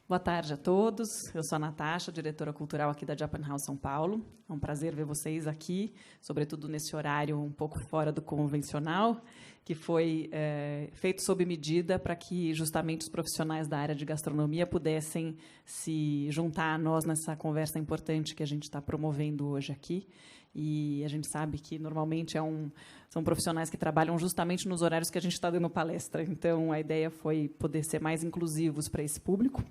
Boa tarde a todos. Eu sou a Natasha, diretora cultural aqui da Japan House São Paulo. É um prazer ver vocês aqui, sobretudo nesse horário um pouco fora do convencional, que foi feito sob medida para que justamente os profissionais da área de gastronomia pudessem se juntar a nós nessa conversa importante que a gente está promovendo hoje aqui. E a gente sabe que, normalmente, são profissionais que trabalham justamente nos horários que a gente está dando palestra. Então, a ideia foi poder ser mais inclusivos para esse público.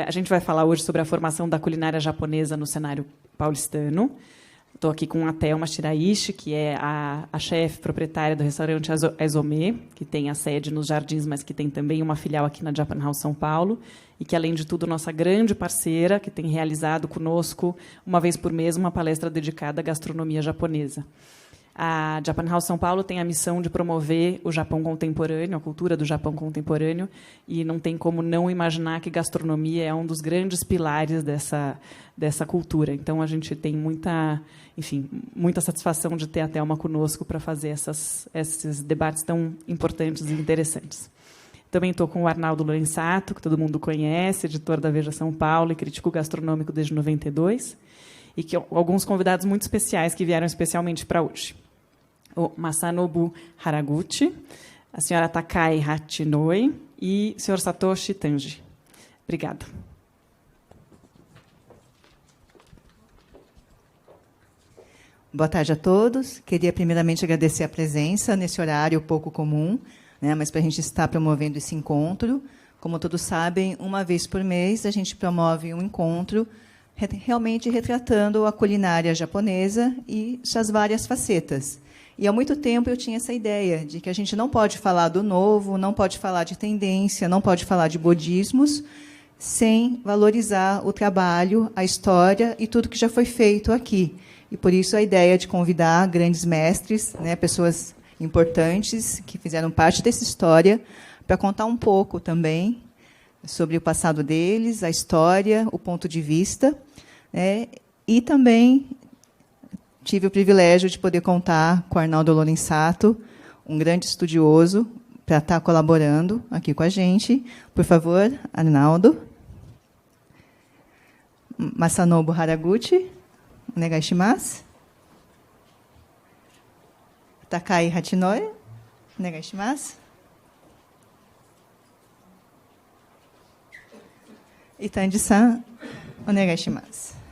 A gente vai falar hoje sobre a formação da culinária japonesa no cenário paulistano. Estou aqui com a Thelma Shiraishi, que é a chefe proprietária do restaurante Aizome, que tem a sede nos Jardins, mas que tem também uma filial aqui na Japan House São Paulo, e que, além de tudo, nossa grande parceira, que tem realizado conosco, uma vez por mês, uma palestra dedicada à gastronomia japonesa. A Japan House São Paulo tem a missão de promover o Japão contemporâneo, a cultura do Japão contemporâneo, e não tem como não imaginar que gastronomia é um dos grandes pilares dessa cultura. Então, a gente tem muita satisfação de ter a Thelma conosco para fazer esses debates tão importantes e interessantes. Também estou com o Arnaldo Lorenzato, que todo mundo conhece, editor da Veja São Paulo e crítico gastronômico desde 92, e que alguns convidados muito especiais que vieram especialmente para hoje. O Masanobu Haraguchi, a senhora Takai Hachinoi e o senhor Satoshi Tanji. Obrigada. Boa tarde a todos. Queria, primeiramente, agradecer a presença nesse horário pouco comum, né, mas para a gente estar promovendo esse encontro. Como todos sabem, uma vez por mês, a gente promove um encontro realmente retratando a culinária japonesa e suas várias facetas. E há muito tempo eu tinha essa ideia de que a gente não pode falar do novo, não pode falar de tendência, não pode falar de modismos, sem valorizar o trabalho, a história e tudo que já foi feito aqui. E, por isso, a ideia de convidar grandes mestres, né, pessoas importantes que fizeram parte dessa história, para contar um pouco também sobre o passado deles, a história, o ponto de vista, né, e também tive o privilégio de poder contar com o Arnaldo Lorenzato, um grande estudioso, para estar colaborando aqui com a gente. Por favor, Arnaldo. Masanobu Haraguchi, onegai shimasu. Takai Hachinoi, onegai shimasu. E Tanji-san, onegai shimasu.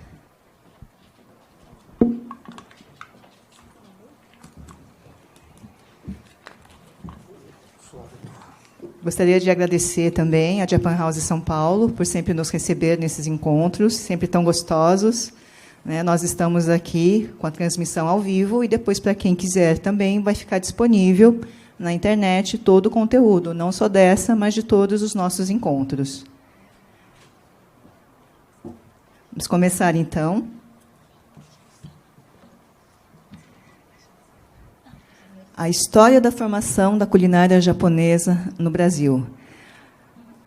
Gostaria de agradecer também à Japan House São Paulo por sempre nos receber nesses encontros, sempre tão gostosos, né? Nós estamos aqui com a transmissão ao vivo e depois, para quem quiser também, vai ficar disponível na internet todo o conteúdo, não só dessa, mas de todos os nossos encontros. Vamos começar, então. A história da formação da culinária japonesa no Brasil.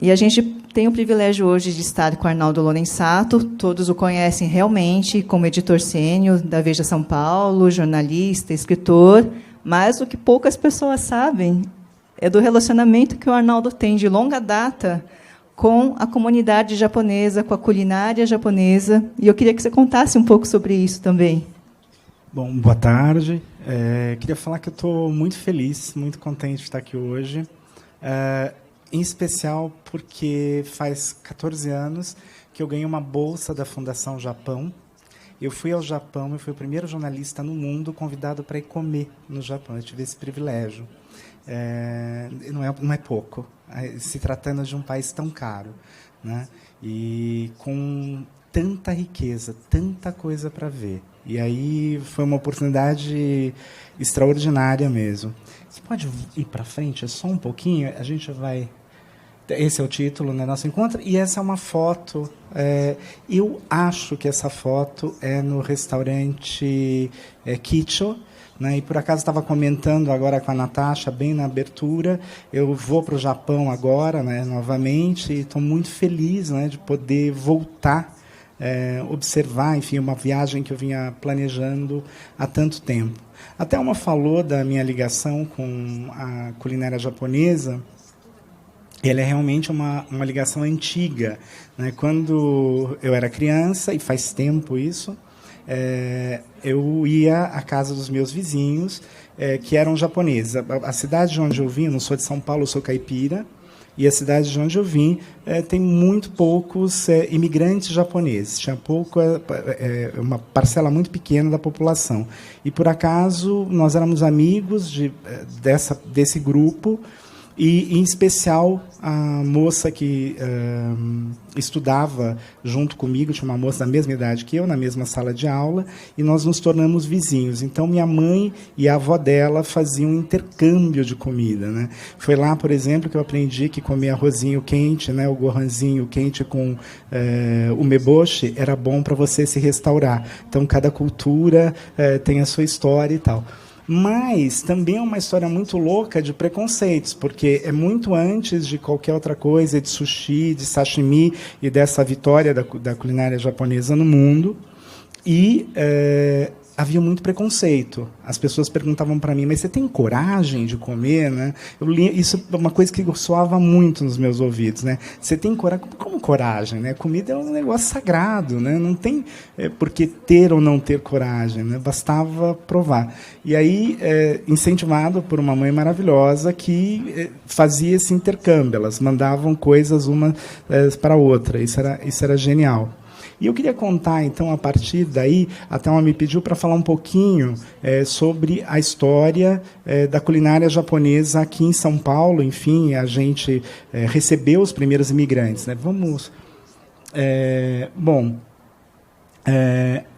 E a gente tem o privilégio hoje de estar com o Arnaldo Lorenzato, todos o conhecem realmente como editor sênior da Veja São Paulo, jornalista, escritor, mas o que poucas pessoas sabem é do relacionamento que o Arnaldo tem de longa data com a comunidade japonesa, com a culinária japonesa, e eu queria que você contasse um pouco sobre isso também. Bom, boa tarde. Queria falar que eu estou muito feliz, muito contente de estar aqui hoje, em especial porque faz 14 anos que eu ganhei uma bolsa da Fundação Japão. Eu fui ao Japão e fui o primeiro jornalista no mundo convidado para ir comer no Japão. Eu tive esse privilégio. Não é pouco, se tratando de um país tão caro, né? E com tanta riqueza, tanta coisa para ver. E aí foi uma oportunidade extraordinária mesmo. Você pode ir para frente só um pouquinho? A gente vai... Esse é o título, né, nosso encontro. E essa é uma foto. Eu acho que essa foto é no restaurante Kicho, né? E, por acaso, estava comentando agora com a Natasha, bem na abertura. Eu vou para o Japão agora, né, novamente, e estou muito feliz, né, de poder voltar, observar, enfim, uma viagem que eu vinha planejando há tanto tempo. A Thelma falou da minha ligação com a culinária japonesa, Ele é realmente uma ligação antiga, né? Quando eu era criança, e faz tempo isso, eu ia à casa dos meus vizinhos, que eram japoneses. A cidade de onde eu vim, eu não sou de São Paulo, eu sou caipira, e a cidade de onde eu vim tem muito poucos imigrantes japoneses. Tinha uma parcela muito pequena da população. E, por acaso, nós éramos amigos desse grupo, e, em especial, a moça que estudava junto comigo, tinha uma moça da mesma idade que eu, na mesma sala de aula, e nós nos tornamos vizinhos. Então, minha mãe e a avó dela faziam um intercâmbio de comida, né? Foi lá, por exemplo, que eu aprendi que comer arrozinho quente, né, o gohanzinho quente com umeboshi, era bom para você se restaurar. Então, cada cultura tem a sua história e tal. Mas também é uma história muito louca de preconceitos, porque é muito antes de qualquer outra coisa, de sushi, de sashimi e dessa vitória da culinária japonesa no mundo. E havia muito preconceito. As pessoas perguntavam para mim, mas você tem coragem de comer, né? Isso é uma coisa que soava muito nos meus ouvidos, né? Você tem coragem? Como coragem, né? Comida é um negócio sagrado, né? Não tem por que ter ou não ter coragem, né? Bastava provar. E aí, incentivado por uma mãe maravilhosa que fazia esse intercâmbio, elas mandavam coisas uma para a outra. Isso era genial. E eu queria contar, então, a partir daí, a Thelma me pediu para falar um pouquinho sobre a história da culinária japonesa aqui em São Paulo. Enfim, a gente recebeu os primeiros imigrantes, né? Vamos...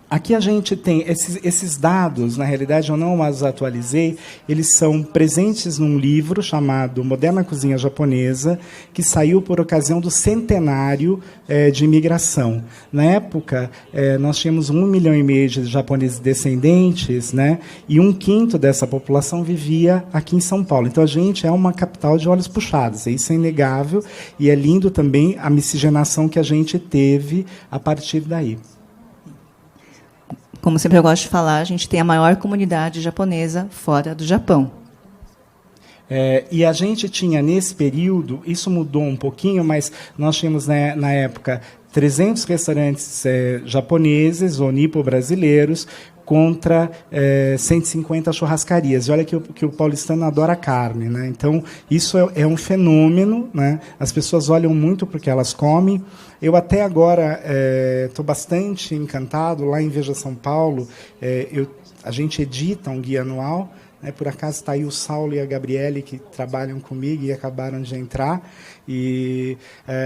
Aqui a gente tem esses dados, na realidade eu não os atualizei, eles são presentes num livro chamado Moderna Cozinha Japonesa, que saiu por ocasião do centenário de imigração. Na época, nós tínhamos 1,5 milhão de japoneses descendentes, né, e 1/5 dessa população vivia aqui em São Paulo. Então a gente é uma capital de olhos puxados, isso é inegável, e é lindo também a miscigenação que a gente teve a partir daí. Como sempre eu gosto de falar, a gente tem a maior comunidade japonesa fora do Japão. E a gente tinha, nesse período, isso mudou um pouquinho, mas nós tínhamos, né, na época, 300 restaurantes japoneses ou nipo-brasileiros contra 150 churrascarias. E olha que o paulistano adora carne, né? Então, isso é um fenômeno, né? As pessoas olham muito porque elas comem. Eu até agora estou bastante encantado. Lá em Veja São Paulo, a gente edita um guia anual. Por acaso está aí o Saulo e a Gabriele, que trabalham comigo e acabaram de entrar. E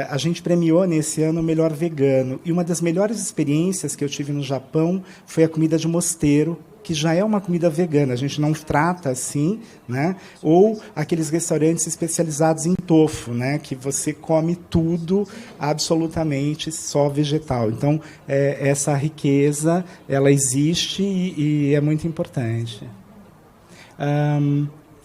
a gente premiou nesse ano o melhor vegano. E uma das melhores experiências que eu tive no Japão foi a comida de mosteiro, que já é uma comida vegana, a gente não trata assim, né? Ou aqueles restaurantes especializados em tofu, né? Que você come tudo absolutamente só vegetal. Então, essa riqueza, ela existe e é muito importante.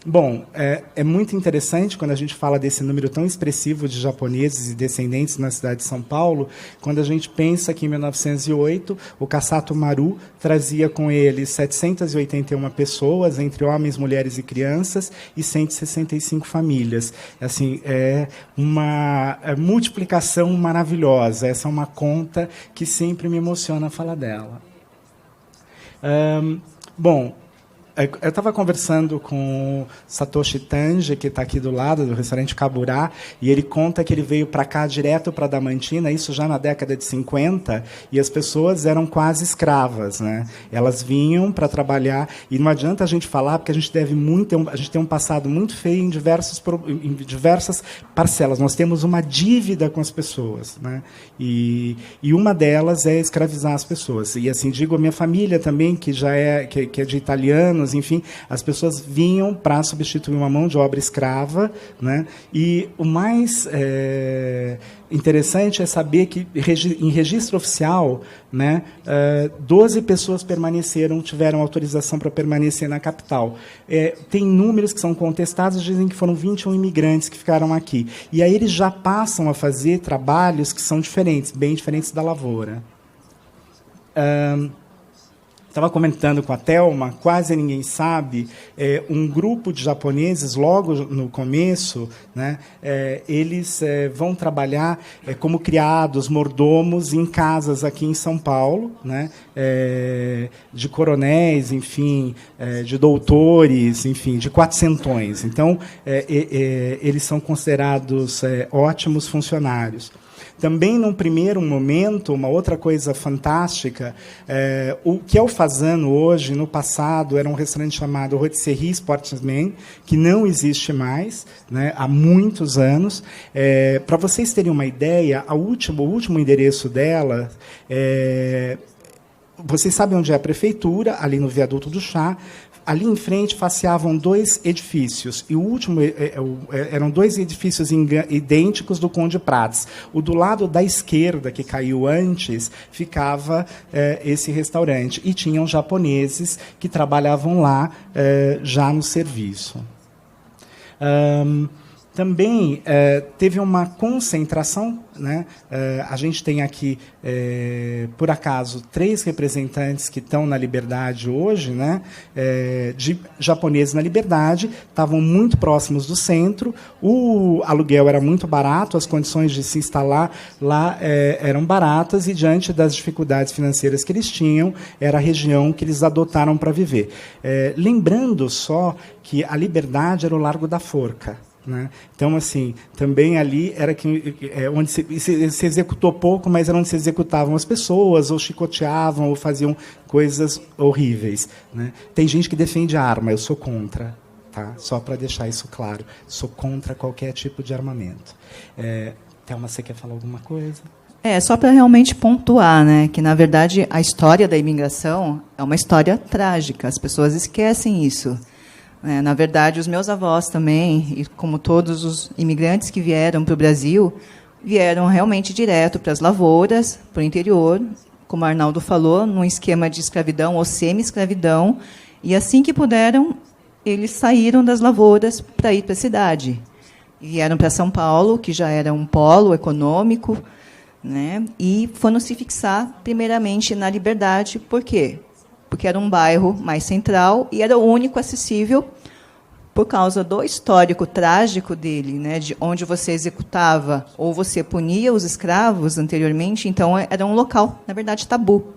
Bom, é muito interessante quando a gente fala desse número tão expressivo de japoneses e descendentes na cidade de São Paulo, quando a gente pensa que em 1908 o Kasato Maru trazia com ele 781 pessoas, entre homens, mulheres e crianças, e 165 famílias. Assim, é uma multiplicação maravilhosa. Essa é uma conta que sempre me emociona falar dela. Bom, eu estava conversando com o Satoshi Tange, que está aqui do lado, do restaurante Kaburá, e ele conta que ele veio para cá direto para Damantina, isso já na década de 50, e as pessoas eram quase escravas, né? Elas vinham para trabalhar, e não adianta a gente falar, porque a gente a gente tem um passado muito feio em diversas parcelas. Nós temos uma dívida com as pessoas, né? E uma delas é escravizar as pessoas. E assim, digo a minha família também, que é de italianos, enfim, as pessoas vinham para substituir uma mão de obra escrava, né? E o mais interessante é saber que, em registro oficial, né, 12 pessoas tiveram autorização para permanecer na capital. Tem números que são contestados, dizem que foram 21 imigrantes que ficaram aqui. E aí eles já passam a fazer trabalhos que são diferentes, bem diferentes da lavoura. estava comentando com a Thelma, quase ninguém sabe, um grupo de japoneses, logo no começo, né, eles vão trabalhar como criados, mordomos, em casas aqui em São Paulo, né, de coronéis, enfim, de doutores, enfim, de quatrocentões. Então, eles são considerados ótimos funcionários. Também, num primeiro momento, uma outra coisa fantástica, o que é o Fazano hoje, no passado, era um restaurante chamado Rotisserie Sportsman, que não existe mais, né, há muitos anos. Para vocês terem uma ideia, o último endereço dela, vocês sabem onde é a prefeitura, ali no Viaduto do Chá. Ali em frente faceavam 2 edifícios, e o último eram 2 edifícios idênticos do Conde Prats. O do lado da esquerda, que caiu antes, ficava esse restaurante, e tinham japoneses que trabalhavam lá já no serviço. Também teve uma concentração, né? A gente tem aqui, por acaso, 3 representantes que estão na Liberdade hoje, né? De japoneses na Liberdade, estavam muito próximos do centro, o aluguel era muito barato, as condições de se instalar lá eram baratas, e, diante das dificuldades financeiras que eles tinham, era a região que eles adotaram para viver. Lembrando só que a Liberdade era o Largo da Forca, né? Então, assim, também ali era onde se executou pouco, mas era onde se executavam as pessoas, ou chicoteavam, ou faziam coisas horríveis, né? Tem gente que defende a arma, eu sou contra, tá? Só para deixar isso claro, sou contra qualquer tipo de armamento. Thelma, você quer falar alguma coisa? Só para realmente pontuar, né, que, na verdade, a história da imigração é uma história trágica, as pessoas esquecem isso. Na verdade, os meus avós também, e como todos os imigrantes que vieram para o Brasil, vieram realmente direto para as lavouras, para o interior, como o Arnaldo falou, num esquema de escravidão ou semi-escravidão, e, assim que puderam, eles saíram das lavouras para ir para a cidade. Vieram para São Paulo, que já era um polo econômico, né, e foram se fixar, primeiramente, na Liberdade. Por quê? Porque era um bairro mais central e era o único acessível por causa do histórico trágico dele, né, de onde você executava ou você punia os escravos anteriormente. Então, era um local, na verdade, tabu.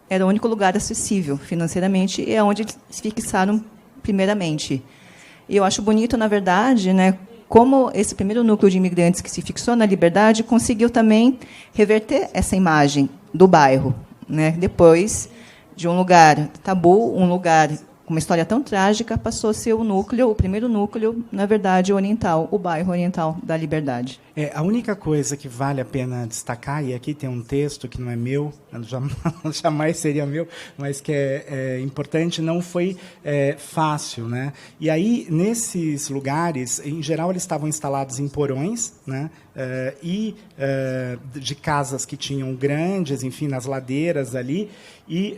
Era o único lugar acessível financeiramente, e é onde eles se fixaram primeiramente. E eu acho bonito, na verdade, né, como esse primeiro núcleo de imigrantes que se fixou na Liberdade conseguiu também reverter essa imagem do bairro, né, depois de um lugar tabu, um lugar com uma história tão trágica, passou a ser o primeiro núcleo, na verdade, oriental, o bairro oriental da Liberdade. A única coisa que vale a pena destacar, e aqui tem um texto que não é meu, jamais seria meu, mas que é importante, não foi fácil, né? E aí, nesses lugares, em geral, eles estavam instalados em porões, né? De casas que tinham grandes, enfim, nas ladeiras ali, e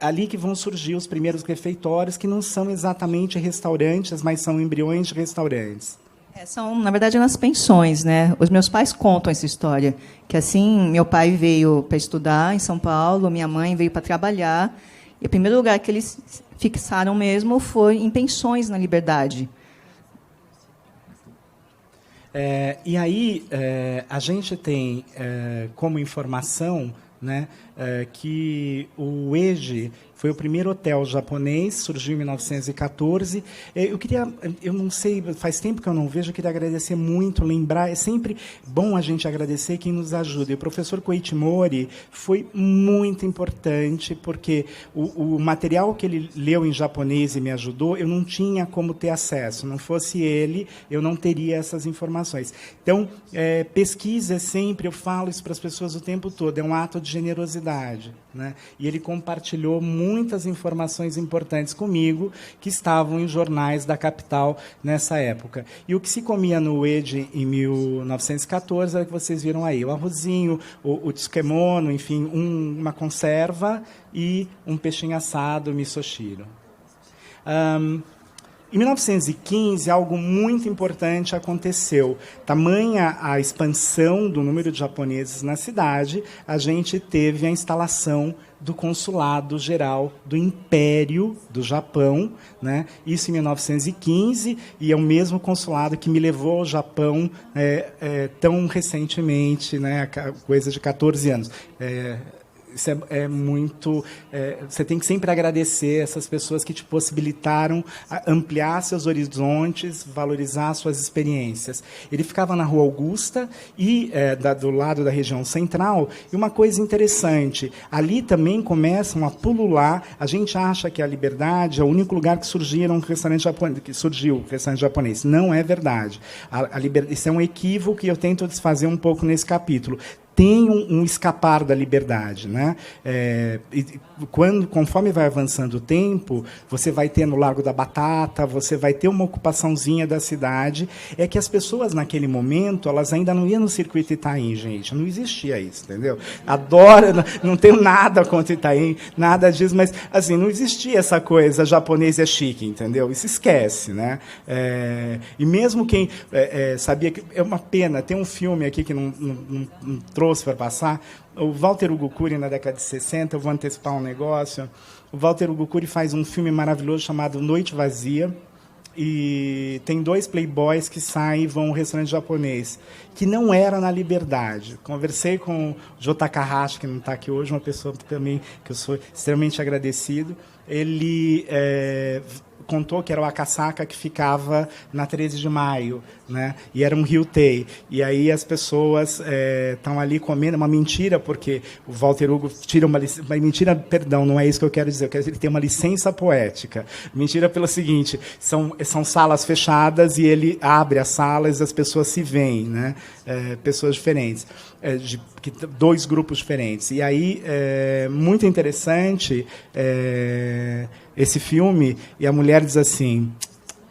ali que vão surgir os primeiros refeitórios, que não são exatamente restaurantes, mas são embriões de restaurantes. São, na verdade, nas pensões, né? Os meus pais contam essa história, que, assim, meu pai veio para estudar em São Paulo, minha mãe veio para trabalhar, e o primeiro lugar que eles fixaram mesmo foi em pensões na Liberdade. E aí, a gente tem como informação, né, que o EJI foi o primeiro hotel japonês, surgiu em 1914. Eu não sei, faz tempo que eu não vejo, eu queria agradecer muito, lembrar, é sempre bom a gente agradecer quem nos ajuda. E o professor Koichi Mori foi muito importante, porque o material que ele leu em japonês e me ajudou, eu não tinha como ter acesso. Não fosse ele, eu não teria essas informações. Então, pesquisa sempre, eu falo isso para as pessoas o tempo todo, é um ato de generosidade, né? E ele compartilhou muitas informações importantes comigo, que estavam em jornais da capital nessa época. E o que se comia no EJI em 1914 era o que vocês viram aí, o arrozinho, o tsukemono, enfim, uma conserva e um peixinho assado, misoshiro. Em 1915, algo muito importante aconteceu. Tamanha a expansão do número de japoneses na cidade, a gente teve a instalação do Consulado Geral do Império do Japão, né? Isso em 1915, e é o mesmo consulado que me levou ao Japão tão recentemente, né? Coisa de 14 anos. Isso é muito... você tem que sempre agradecer essas pessoas que te possibilitaram ampliar seus horizontes, valorizar suas experiências. Ele ficava na Rua Augusta, e do lado da região central, e uma coisa interessante, ali também começam a pulular, a gente acha que a Liberdade é o único lugar que surgiu um restaurante japonês. Não é verdade. Isso é um equívoco que eu tento desfazer um pouco nesse capítulo. Tem um escapar da liberdade, né? Conforme vai avançando o tempo, você vai ter no Largo da Batata, você vai ter uma ocupaçãozinha da cidade. É que as pessoas, naquele momento, elas ainda não iam no Circuito Itaim, gente. Não existia isso, entendeu? Adoro, não tenho nada contra Itaim, nada disso, mas assim, não existia essa coisa japonês é chique, entendeu? Isso esquece, né? E mesmo quem sabia que... É uma pena, tem um filme aqui que não trouxe para passar, o Walter Hugo Cury, na década de 60, eu vou antecipar um negócio, o Walter Hugo Cury faz um filme maravilhoso chamado Noite Vazia, e tem 2 playboys que saem e vão a um restaurante japonês, que não era na Liberdade. Conversei com o Jô Takahashi, que não está aqui hoje, uma pessoa também que eu sou extremamente agradecido. Ele contou que era o Akasaka, que ficava na 13 de Maio, né? E era um Ryutei. E aí as pessoas estão ali comendo, uma mentira, porque o Walter Hugo tira uma mentira, perdão, não é isso que eu quero dizer, ele tem uma licença poética. Mentira pelo seguinte, são salas fechadas e ele abre as salas e as pessoas se veem, né? Pessoas diferentes, 2 grupos diferentes. E aí, muito interessante esse filme, e a mulher diz assim,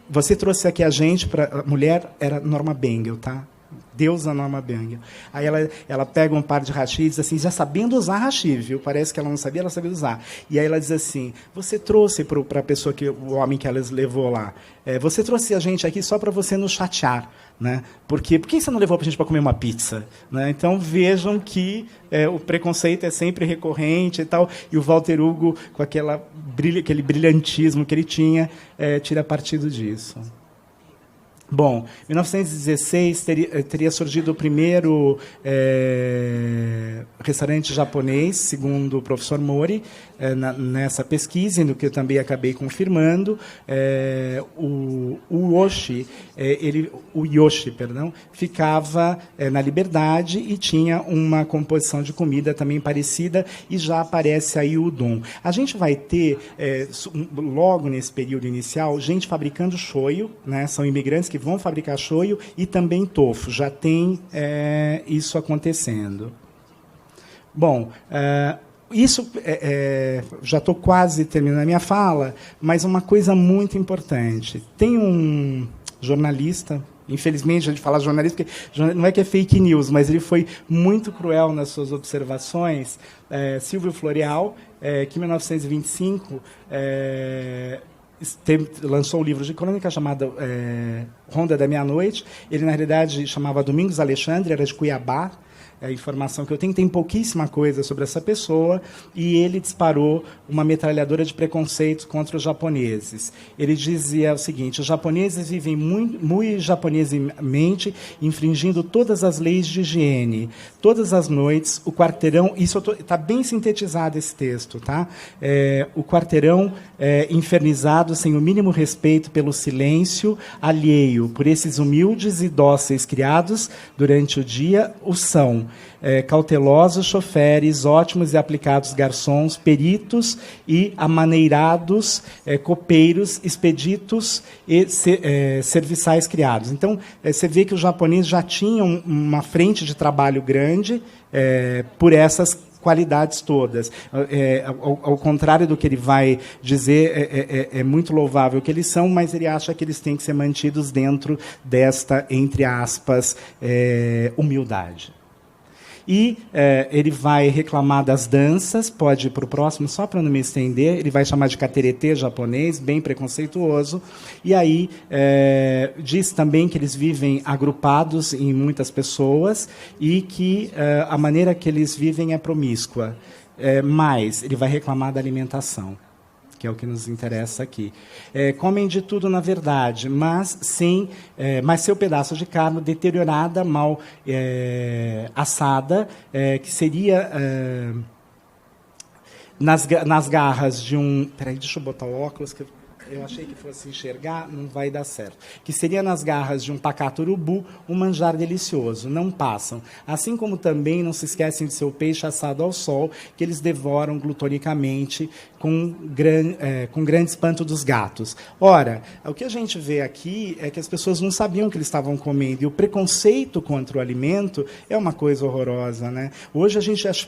você trouxe aqui a gente para... A mulher era Norma Bengel, tá? Deusa Norma Bengel. Aí ela pega um par de hashi e diz assim, já sabendo usar hashi, viu? Parece que ela não sabia, ela sabia usar. E aí ela diz assim, você trouxe para a pessoa, o homem que ela levou lá, você trouxe a gente aqui só para você nos chatear, né? Por que você não levou a gente para comer uma pizza? Né? Então, vejam que o preconceito é sempre recorrente e tal, e o Walter Hugo, com aquele brilhantismo que ele tinha, tira partido disso. Bom, em 1916 teria surgido o primeiro restaurante japonês, segundo o professor Mori, nessa pesquisa, no que eu também acabei confirmando. O Yoshi, ficava na Liberdade e tinha uma composição de comida também parecida, e já aparece aí o udon. A gente vai ter, logo nesse período inicial, gente fabricando shoyu, né? São imigrantes que vão fabricar shoyu, e também tofu. Já tem isso acontecendo. Bom, isso, já estou quase terminando a minha fala, mas uma coisa muito importante. Tem um jornalista, infelizmente, a gente fala jornalista, porque não é que é fake news, mas ele foi muito cruel nas suas observações, Silvio Floreal, que em 1925... lançou um livro de crônica chamado Ronda da Meia-Noite. Ele, na realidade, chamava Domingos Alexandre, era de Cuiabá. A informação que eu tenho, tem pouquíssima coisa sobre essa pessoa, e ele disparou uma metralhadora de preconceitos contra os japoneses. Ele dizia o seguinte, os japoneses vivem muito japonesamente, infringindo todas as leis de higiene. Todas as noites, o quarteirão... Isso está bem sintetizado, esse texto, tá? O quarteirão infernizado, sem o mínimo respeito pelo silêncio alheio, por esses humildes e dóceis criados durante o dia, o são... cautelosos choferes, ótimos e aplicados garçons, peritos e amaneirados copeiros, expeditos e serviçais criados. Então, você vê que os japoneses já tinham uma frente de trabalho grande por essas qualidades todas. Ao contrário do que ele vai dizer, é muito louvável o que eles são, mas ele acha que eles têm que ser mantidos dentro desta, entre aspas, humildade. e ele vai reclamar das danças, pode ir para o próximo, só para não me estender, ele vai chamar de cateretê japonês, bem preconceituoso, e aí diz também que eles vivem agrupados em muitas pessoas e que a maneira que eles vivem é promíscua, mas ele vai reclamar da alimentação, que é o que nos interessa aqui. Comem de tudo, na verdade, mas seu pedaço de carne deteriorada, mal assada, que seria nas garras de um... Peraí, deixa eu botar o óculos, que eu achei que fosse enxergar, não vai dar certo. Que seria nas garras de um pacato urubu, um manjar delicioso. Não passam. Assim como também não se esquecem de seu peixe assado ao sol, que eles devoram glutonicamente com grande espanto dos gatos. Ora, o que a gente vê aqui é que as pessoas não sabiam o que eles estavam comendo. E o preconceito contra o alimento é uma coisa horrorosa, né? Hoje a gente acha...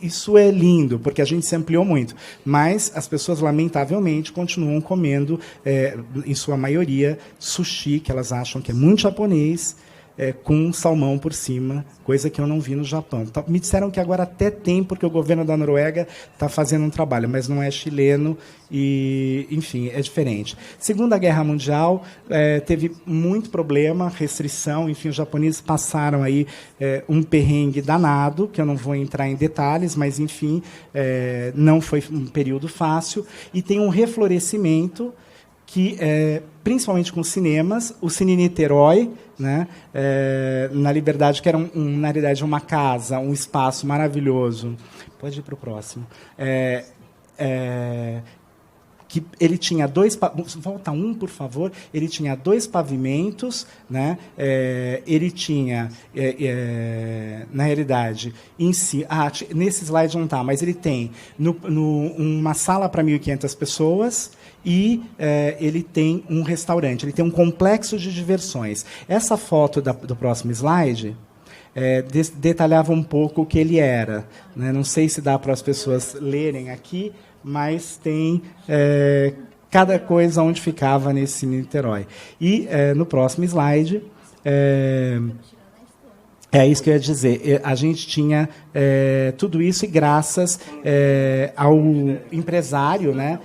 Isso é lindo, porque a gente se ampliou muito. Mas as pessoas, lamentavelmente, continuam comendo, em sua maioria, sushi, que elas acham que é muito japonês, com salmão por cima, coisa que eu não vi no Japão. Me disseram que agora até tem, porque o governo da Noruega está fazendo um trabalho, mas não é chileno e, enfim, é diferente. Segunda Guerra Mundial, teve muito problema, restrição, enfim, os japoneses passaram aí um perrengue danado, que eu não vou entrar em detalhes, mas, enfim, não foi um período fácil, e tem um reflorescimento que, principalmente com cinemas, o Cine Niterói, né, na Liberdade, que era, na realidade, uma casa, um espaço maravilhoso. Pode ir para o próximo. Que ele tinha volta um, por favor. Ele tinha 2 pavimentos, né? Ele tinha, na realidade, em si, nesse slide não está, mas ele tem uma sala para 1.500 pessoas. E ele tem um restaurante, ele tem um complexo de diversões. Essa foto do próximo slide detalhava um pouco o que ele era, né? Não sei se dá para as pessoas lerem aqui, mas tem cada coisa onde ficava nesse Niterói. E no próximo slide... É isso que eu ia dizer. A gente tinha tudo isso e graças ao empresário, né,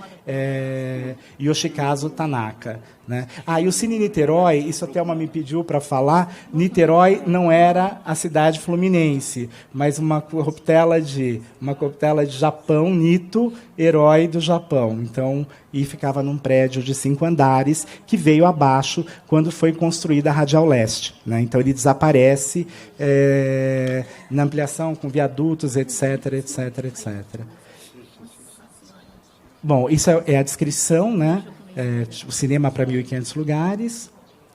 Yoshikazu Tanaka. Né? E o Cine Niterói, isso a Thelma me pediu para falar, Niterói não era a cidade fluminense, mas uma corruptela de Japão, Nito, herói do Japão. Então, e ficava num prédio de 5 andares, que veio abaixo quando foi construída a Radial Leste. Né? Então, ele desaparece na ampliação com viadutos, etc, etc, etc. Bom, isso é a descrição, né? O cinema para 1.500 lugares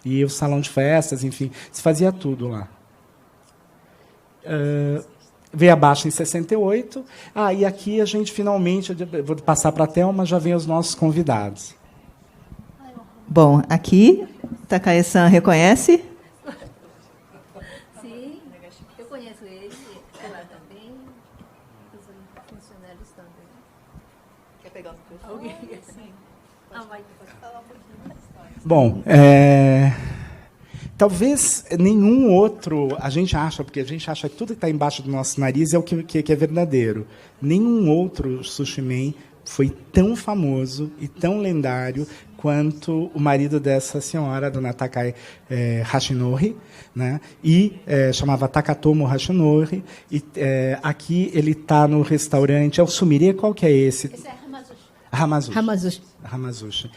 e o salão de festas, enfim, se fazia tudo lá. Veio abaixo em 68. E aqui a gente finalmente, vou passar para a Thelma, já vem os nossos convidados. Bom, aqui, Takae-san reconhece? Sim, eu conheço ele, lá também, os funcionários também. Quer pegar o microfone? Bom, talvez nenhum outro, porque a gente acha que tudo que está embaixo do nosso nariz é o que é verdadeiro. Nenhum outro sushi man foi tão famoso e tão lendário quanto o marido dessa senhora, dona Takai Hashinori, né? E chamava Takatomo Hashinori. E aqui ele está no restaurante, é o Sumire, qual que é esse? Esse é Hamazushi. Hamazushi. Hamazushi.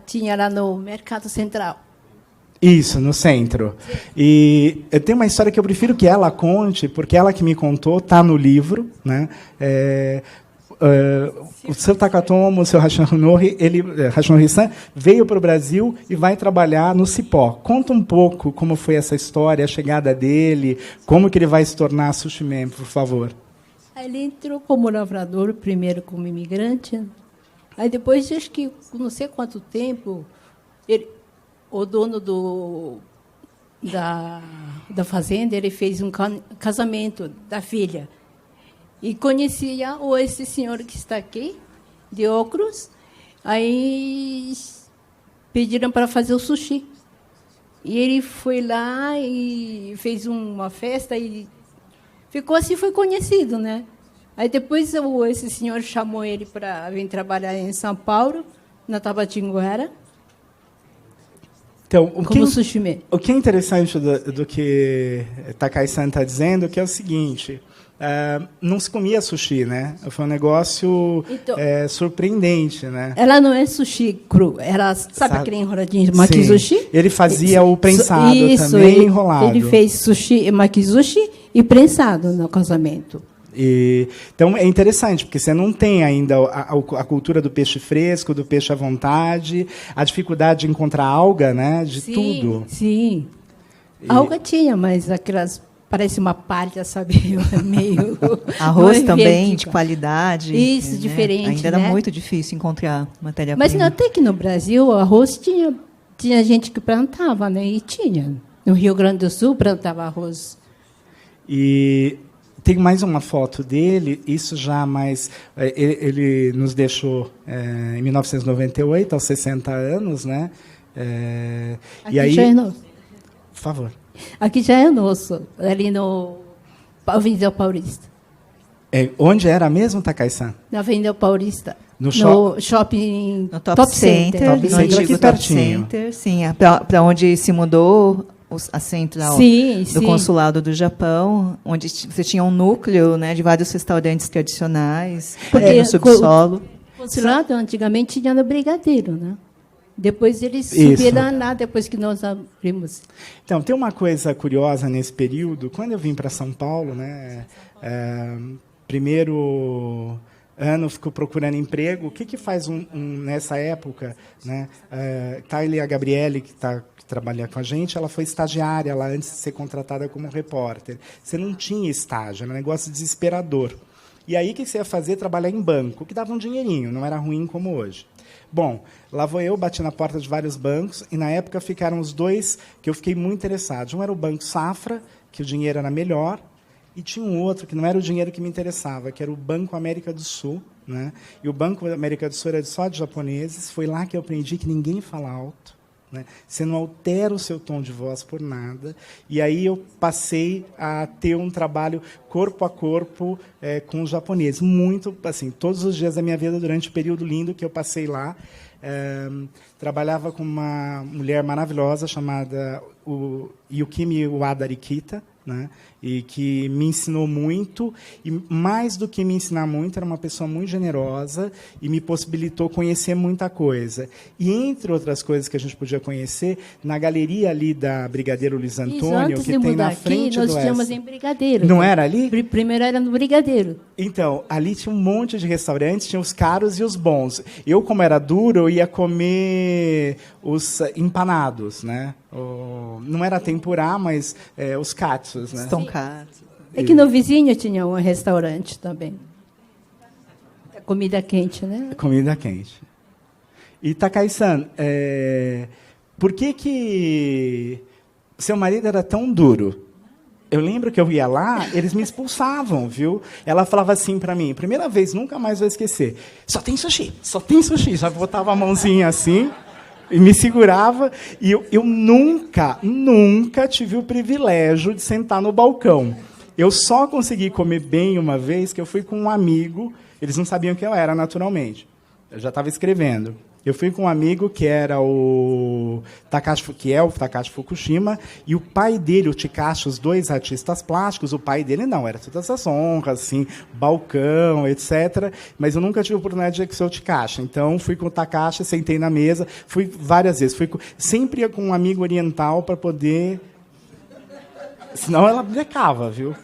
Tinha lá no Mercado Central. Isso, no centro. E eu tenho uma história que eu prefiro que ela conte, porque ela que me contou, está no livro, né? O seu Takatomo, o seu Hashinori-san, veio para o Brasil e vai trabalhar no Cipó. Conta um pouco como foi essa história, a chegada dele, como que ele vai se tornar sushi man, por favor. Ele entrou como lavrador, primeiro como imigrante. Aí depois, acho que não sei quanto tempo, o dono da fazenda, ele fez um casamento da filha. E conhecia esse senhor que está aqui, de óculos. Aí pediram para fazer o sushi. E ele foi lá e fez uma festa e ficou assim, foi conhecido, né? Aí depois esse senhor chamou ele para vir trabalhar em São Paulo, na Tabatinguara, Então, como sushi man. o que é interessante do que Takai-san está dizendo que é o seguinte, não se comia sushi, né? Foi um negócio Então, surpreendente, né? ela não é sushi cru, ela sabe aquele enroladinho de makizushi? Sim. Ele fazia o prensado Isso, também enrolado. Ele fez sushi, makizushi e prensado no casamento. Então, é interessante, porque você não tem ainda a cultura do peixe fresco, do peixe à vontade, a dificuldade de encontrar alga, né? De tudo. Sim. Alga tinha, mas aquelas... Parece uma palha, sabe? Meio... Arroz também, verde, de qualidade. Isso, né? diferente, Ainda era né? muito difícil encontrar matéria-prima. Mas até que no Brasil, o arroz tinha gente que plantava, né? E tinha. No Rio Grande do Sul, plantava arroz. E tem mais uma foto dele, isso já mais... Ele nos deixou em 1998, aos 60 anos, né? Aqui E aí, já é nosso. por favor. Aqui já é nosso, ali no Avenida Paulista. Onde era mesmo, Takai-san? Na Avenida Paulista. No shopping No Top Center, Top no Center, antigo aqui Top pertinho. Center, sim, para onde se mudou a central do consulado do Japão, onde você tinha um núcleo, né, de vários restaurantes tradicionais, no subsolo. O consulado antigamente tinha no Brigadeiro, né? Depois eles subiram lá, depois que nós abrimos. Então, tem uma coisa curiosa nesse período. Quando eu vim para São Paulo, né, primeiro ano, fico procurando emprego. O que faz nessa época? Né? Thaile, a Gabriele, que trabalha com a gente, ela foi estagiária lá antes de ser contratada como repórter. Você não tinha estágio, era um negócio desesperador. E aí, o que você ia fazer? Trabalhar em banco, que dava um dinheirinho, não era ruim como hoje. Bom, lá vou eu, bati na porta de vários bancos, e na época ficaram os dois que eu fiquei muito interessado. Um era o Banco Safra, que o dinheiro era melhor, e tinha um outro que não era o dinheiro que me interessava, que era o Banco América do Sul. Né? E o Banco América do Sul era só de japoneses, foi lá que eu aprendi que ninguém fala alto. Né? Você não altera o seu tom de voz por nada. E aí eu passei a ter um trabalho corpo a corpo com os japoneses. Muito, assim, todos os dias da minha vida, durante o período lindo que eu passei lá. Trabalhava com uma mulher maravilhosa chamada Yukimi Wada Rikita, né? E que me ensinou muito, e mais do que me ensinar muito, era uma pessoa muito generosa e me possibilitou conhecer muita coisa. E, entre outras coisas que a gente podia conhecer, na galeria ali da Brigadeiro Luiz Antônio, que tem na frente nós do tínhamos em Brigadeiro. Não era ali? Primeiro era no Brigadeiro. Então, ali tinha um monte de restaurantes, tinha os caros e os bons. Eu, como era duro, eu ia comer os empanados, né? Não era tempurá, mas os katsus, né? É que no vizinho tinha um restaurante também. Comida quente, né? Comida quente. E, Takai-san, por que seu marido era tão duro? Eu lembro que eu ia lá, eles me expulsavam, viu? Ela falava assim para mim, primeira vez, nunca mais vou esquecer, só tem sushi. Já botava a mãozinha assim e me segurava, e eu nunca tive o privilégio de sentar no balcão. Eu só consegui comer bem uma vez que eu fui com um amigo, eles não sabiam quem eu era, naturalmente. Eu já estava escrevendo. Eu fui com um amigo que era o Takashi Fukushima, e o pai dele, o Chikashi, os dois artistas plásticos, o pai dele não, era todas essas honras, assim, balcão, etc. Mas eu nunca tive a oportunidade de ser o Chikashi. Então, fui com o Takashi, sentei na mesa, fui várias vezes. Sempre ia com um amigo oriental para poder... Senão ela brecava, viu?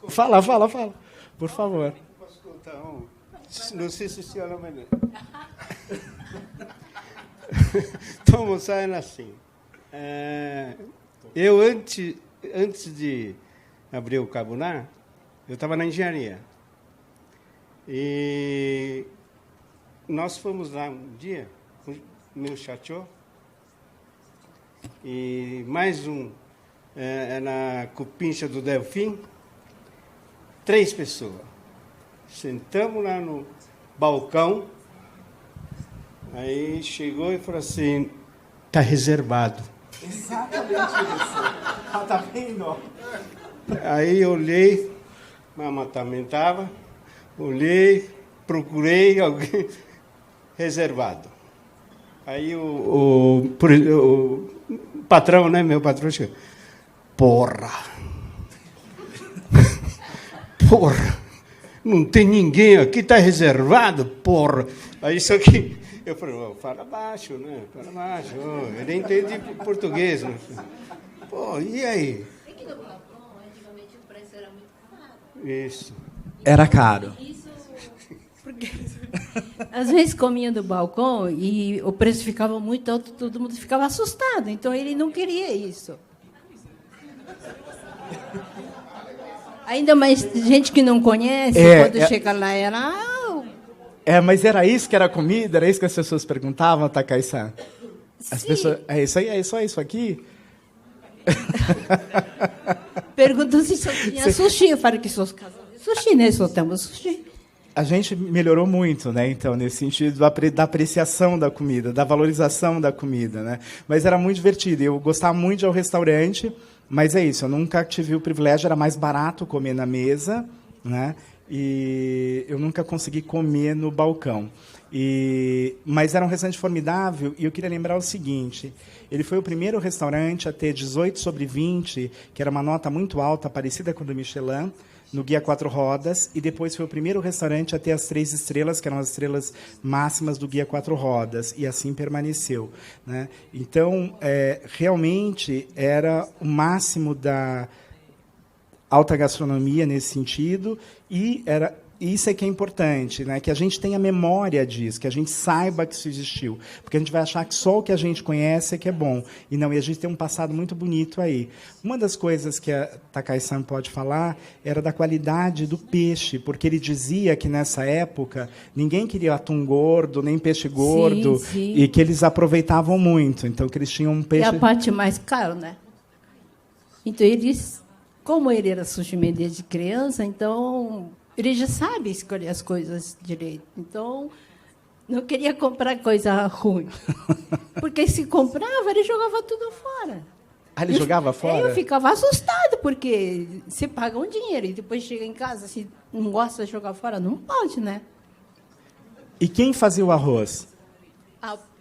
Fala. Por favor. Posso contar um? Não sei se a senhora vai ler. Então, saem assim. Eu, antes de abrir o Cabuná, eu estava na engenharia. E nós fomos lá um dia, com meu chateau, e mais na Cupincha do Delfim, 3 pessoas. Sentamos lá no balcão, aí chegou e falou assim, está reservado. Exatamente isso. Tá vendo? Aí eu olhei, mamãe também estava, olhei, procurei alguém reservado. Aí o patrão, né, meu patrão, chegou, porra, não tem ninguém aqui, está reservado, porra. Aí isso aqui, eu falei, fala baixo, né, fala baixo, ele entende português, né? Pô, e aí? Aqui no balcão, antigamente o preço era muito caro. Isso. Era caro. Isso, porque às vezes comia do balcão e o preço ficava muito alto, todo mundo ficava assustado. Então ele não queria isso. Ainda mais gente que não conhece, quando chega lá era... Mas era isso que era comida? Era isso que as pessoas perguntavam, Takai-san? As pessoas, é isso aqui? Perguntam se só tinha sushi. Eu falo que sou casada de sushi, né? Só temos sushi. A gente melhorou muito, né? Então, nesse sentido da apreciação da comida, da valorização da comida, né? Mas era muito divertido. Eu gostava muito de ir ao restaurante, mas é isso. Eu nunca tive o privilégio, era mais barato comer na mesa, né? E eu nunca consegui comer no balcão. Mas era um restaurante formidável, e eu queria lembrar o seguinte, ele foi o primeiro restaurante a ter 18/20, que era uma nota muito alta, parecida com o do Michelin, no Guia 4 Rodas, e depois foi o primeiro restaurante a ter as 3 estrelas, que eram as estrelas máximas do Guia 4 Rodas, e assim permaneceu, né? Então, realmente, era o máximo da alta gastronomia nesse sentido, e isso é que é importante, né? Que a gente tenha memória disso, que a gente saiba que isso existiu, porque a gente vai achar que só o que a gente conhece é que é bom, e não, e a gente tem um passado muito bonito aí. Uma das coisas que a Takai-san pode falar era da qualidade do peixe, porque ele dizia que nessa época ninguém queria atum gordo, nem peixe gordo, sim. E que eles aproveitavam muito, então que eles tinham um peixe... E a parte mais cara, né? Então, como ele era sushi-man desde criança, então ele já sabe escolher as coisas direito. Então, não queria comprar coisa ruim. Porque se comprava, ele jogava tudo fora. Ah, ele jogava fora? Eu ficava assustado, porque você paga um dinheiro e depois chega em casa, se não gosta de jogar fora, não pode, né? E quem fazia o arroz?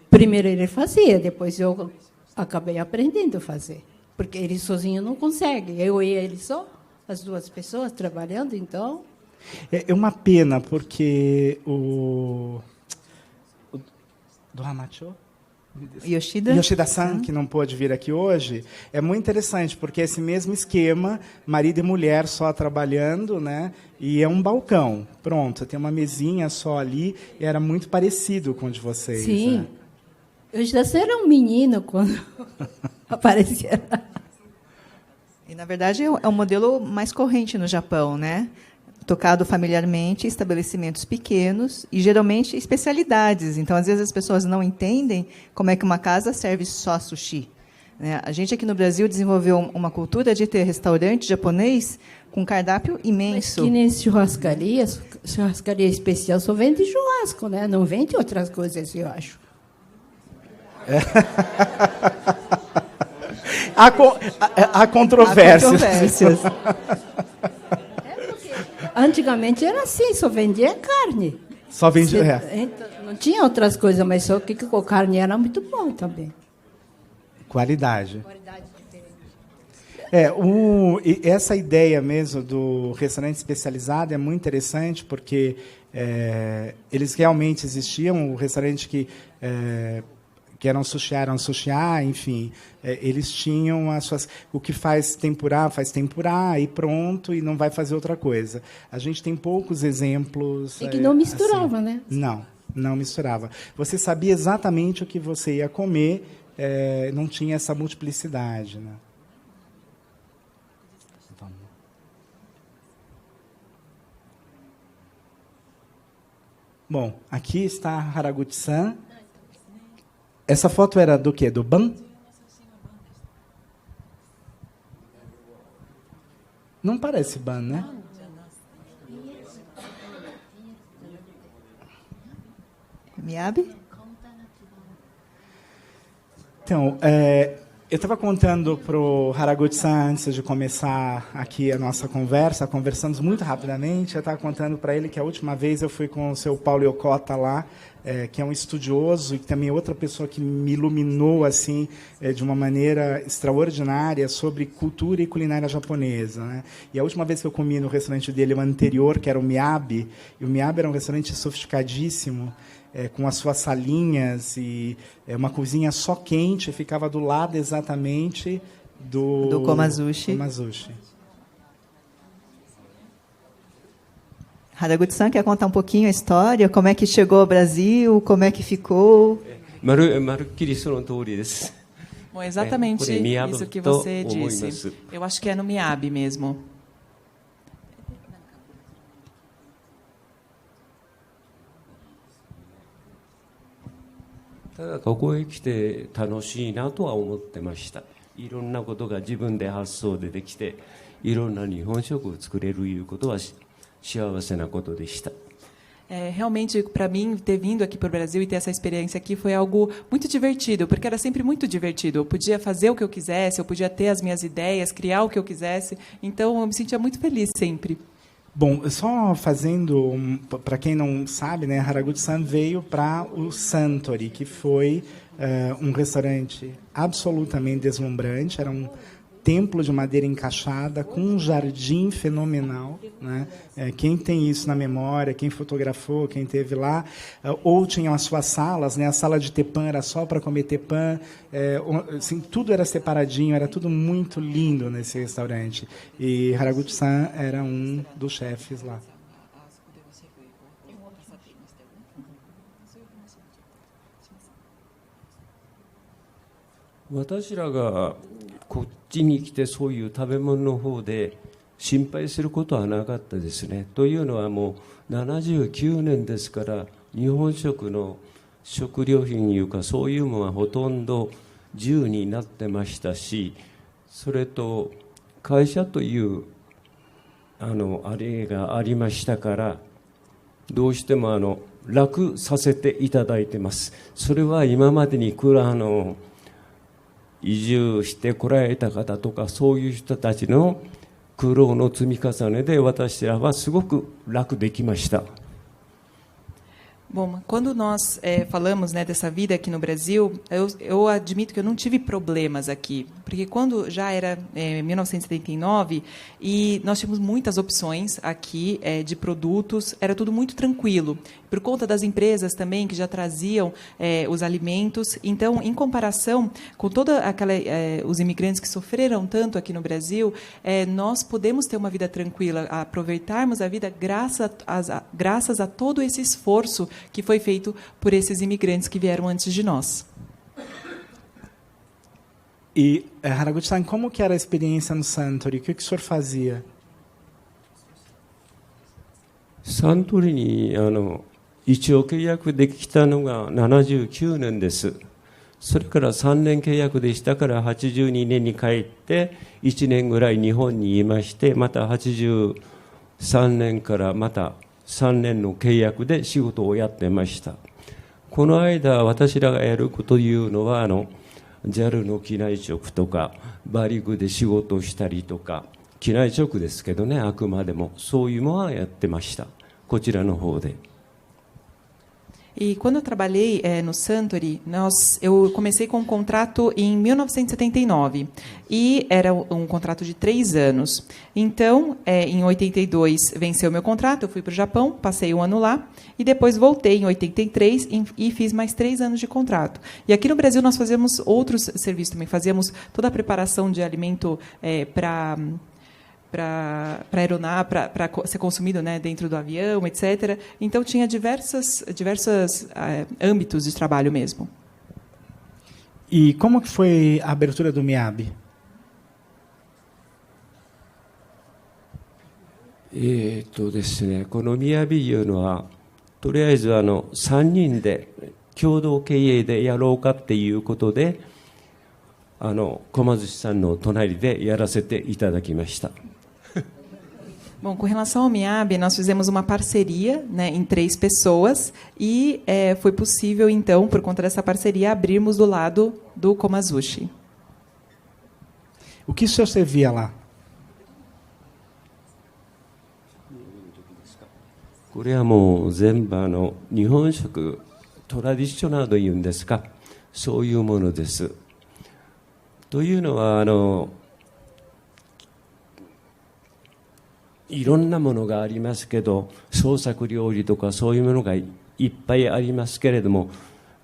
Primeiro ele fazia, depois eu acabei aprendendo a fazer. Porque ele sozinho não consegue. Eu e ele só, as duas pessoas trabalhando, então... É uma pena, porque do Hamacho? Yoshida-san, que não pôde vir aqui hoje, é muito interessante, porque é esse mesmo esquema, marido e mulher só trabalhando, né? E é um balcão, pronto, tem uma mesinha só ali, e era muito parecido com o de vocês. Sim. Né? Yoshida-san era um menino quando aparecia. E, na verdade, é um modelo mais corrente no Japão, né? Tocado familiarmente, estabelecimentos pequenos e, geralmente, especialidades. Então, às vezes, as pessoas não entendem como é que uma casa serve só sushi, né? A gente, aqui no Brasil, desenvolveu uma cultura de ter restaurante japonês com cardápio imenso. Mas que nem churrascaria especial só vende churrasco, né? Não vende outras coisas, eu acho. Há controvérsias. Antigamente era assim, só vendia carne. Só vendia... Então, não tinha outras coisas, mas só que com carne era muito bom também. Qualidade. Qualidade diferente. Essa ideia mesmo do restaurante especializado é muito interessante, porque eles realmente existiam, o restaurante que eram sushi, enfim, eles tinham as suas... O que faz tempurá e pronto, e não vai fazer outra coisa. A gente tem poucos exemplos... E que não misturava, assim. né? Não misturava. Você sabia exatamente o que você ia comer, não tinha essa multiplicidade, né? Bom, aqui está Haraguchi-san. Essa foto era do quê? Do ban? Não parece ban, né? Miyabi? Então, eu estava contando para o Haraguchi-san, antes de começar aqui a nossa conversa, conversamos muito rapidamente, eu estava contando para ele que a última vez eu fui com o seu Paulo Yokota lá, que é um estudioso e que também é outra pessoa que me iluminou assim, de uma maneira extraordinária sobre cultura e culinária japonesa, né? E a última vez que eu comi no restaurante dele, o anterior, que era o Miyabi, e o Miyabi era um restaurante sofisticadíssimo, com as suas salinhas e uma cozinha só quente, ficava do lado exatamente do Komazushi. Haraguchi-san, quer contar um pouquinho a história? Como é que chegou ao Brasil? Como é que ficou? まるっきりその通りです。 Bom, exatamente isso que você disse. Eu acho que é no Miyabi mesmo. ただここへ来て楽しいなとは思ってました。いろんなことが自分で発想でできて、いろんな日本食を作れるいうことは幸せなことでした。 Realmente, para mim, ter vindo aqui para o Brasil e ter essa experiência aqui foi algo muito divertido, porque era sempre muito divertido. Eu podia fazer o que eu quisesse, eu podia ter as minhas ideias, criar o que eu quisesse. Então, eu me sentia muito feliz sempre. Bom, só fazendo, para quem não sabe, né, Haraguchi-san veio para o Santori, que foi um restaurante absolutamente deslumbrante, era um templo de madeira encaixada, com um jardim fenomenal, né? Quem tem isso na memória, quem fotografou, quem esteve lá, ou tinham as suas salas, né? A sala de tepan era só para comer tepan, assim, tudo era separadinho, era tudo muito lindo nesse restaurante. E Haraguchi-san era um dos chefes lá. Eu こっちに来てそういう食べ物の方で心配することはなかったですね。というのはもう79年ですから日本食の食料品いうかそういうものはほとんど自由になってましたし、それと会社というあれがありましたからどうしても楽させていただいてます。それは今までに移住してこられた方とかそういう人たちの苦労の積み重ねで私らはすごく楽できました。 Bom, quando nós falamos, né, dessa vida aqui no Brasil, eu admito que eu não tive problemas aqui, porque quando já era 1979 e nós tínhamos muitas opções aqui de produtos, era tudo muito tranquilo, por conta das empresas também que já traziam os alimentos. Então, em comparação com toda os imigrantes que sofreram tanto aqui no Brasil, nós podemos ter uma vida tranquila, aproveitarmos a vida graças a todo esse esforço que foi feito por esses imigrantes que vieram antes de nós. E Haraguchi-san, como que era a experiência no Santori? O que o senhor fazia? サントリーに一応契約できたのが79年です。それから3年契約でしたから82年に帰って1年ぐらい日本にいまして、また83年からまた3年の契約で仕事をやってました。この間私らがやることというのはJAL の機内食とかバリグで仕事をしたりとか、機内食ですけどね、あくまでもそういうものはやってました、こちらの方で。 E quando eu trabalhei no Santori, eu comecei com um contrato em 1979 e era um contrato de 3 anos. Então, em 82 venceu meu contrato, eu fui para o Japão, passei um ano lá e depois voltei em 83 e fiz mais 3 anos de contrato. E aqui no Brasil nós fazíamos outros serviços também, fazíamos toda a preparação de alimento para aeronave, para ser consumido, né, dentro do avião, etc. Então tinha diversos âmbitos de trabalho mesmo. E como que foi a abertura do Miyabi? ですね、このミヤビいうのはとりあえず3人で共同経営でやろうかっていうことで駒寿司さんの隣でやらせていただきました。Bom, com relação ao Miyabi, nós fizemos uma parceria, né, em 3 pessoas e foi possível, então, por conta dessa parceria, abrirmos do lado do Komazushi. O que o senhor servia lá? これはもう全部日本食トラディショナルというんですか、そういうものです。というのはいろんなものがありますけど、創作料理とかそういうものがいっぱいありますけれども、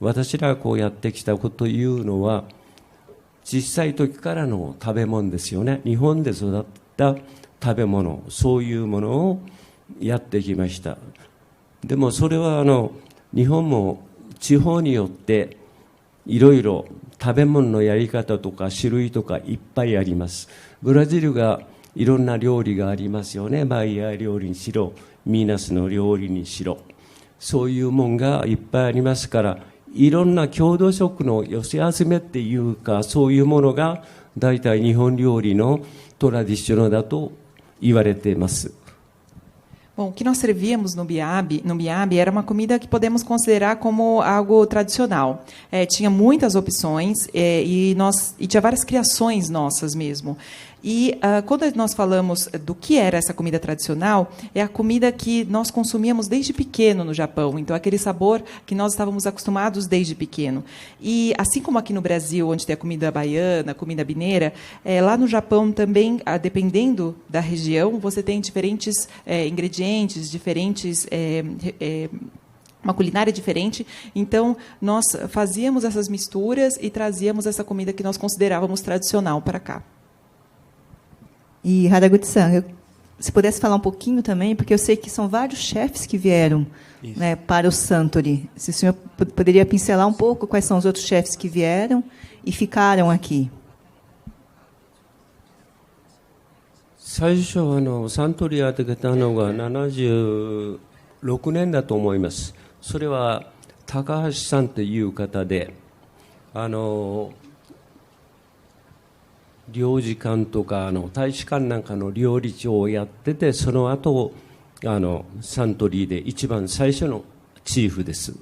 私らがこうやってきたことというのは小さい時からの食べ物ですよね。日本で育った食べ物、そういうものをやってきました。でもそれは日本も地方によっていろいろ食べ物のやり方とか種類とかいっぱいあります。ブラジルがいろんな料理がありますよね。バイヤー料理にしろ、ミーナスの料理にしろ、そういうもんがいっぱいありますから、いろんな郷土食の寄せ集めっていうか、そういうものが大体日本料理のトラディショナルだと言われています。Bom, o que nós servíamos no Miyabi era uma comida que podemos considerar como algo tradicional. Tinha muitas opções e tinha várias criações nossas mesmo. E quando nós falamos do que era essa comida tradicional, é a comida que nós consumíamos desde pequeno no Japão. Então, aquele sabor que nós estávamos acostumados desde pequeno. E assim como aqui no Brasil, onde tem a comida baiana, a comida mineira, lá no Japão também, dependendo da região, você tem diferentes ingredientes, diferentes uma culinária diferente. Então, nós fazíamos essas misturas e trazíamos essa comida que nós considerávamos tradicional para cá. E, Haraguchi-san, se pudesse falar um pouquinho também, porque eu sei que são vários chefes que vieram, né, para o Suntory. Se o senhor poderia pincelar um pouco quais são os outros chefes que vieram e ficaram aqui. 最初サントリーを当てたのが76年だと思います。それは高橋さんという方で、領事館とか大使館なんかの料理長をやってて、その後サントリーで一番最初のチーフです。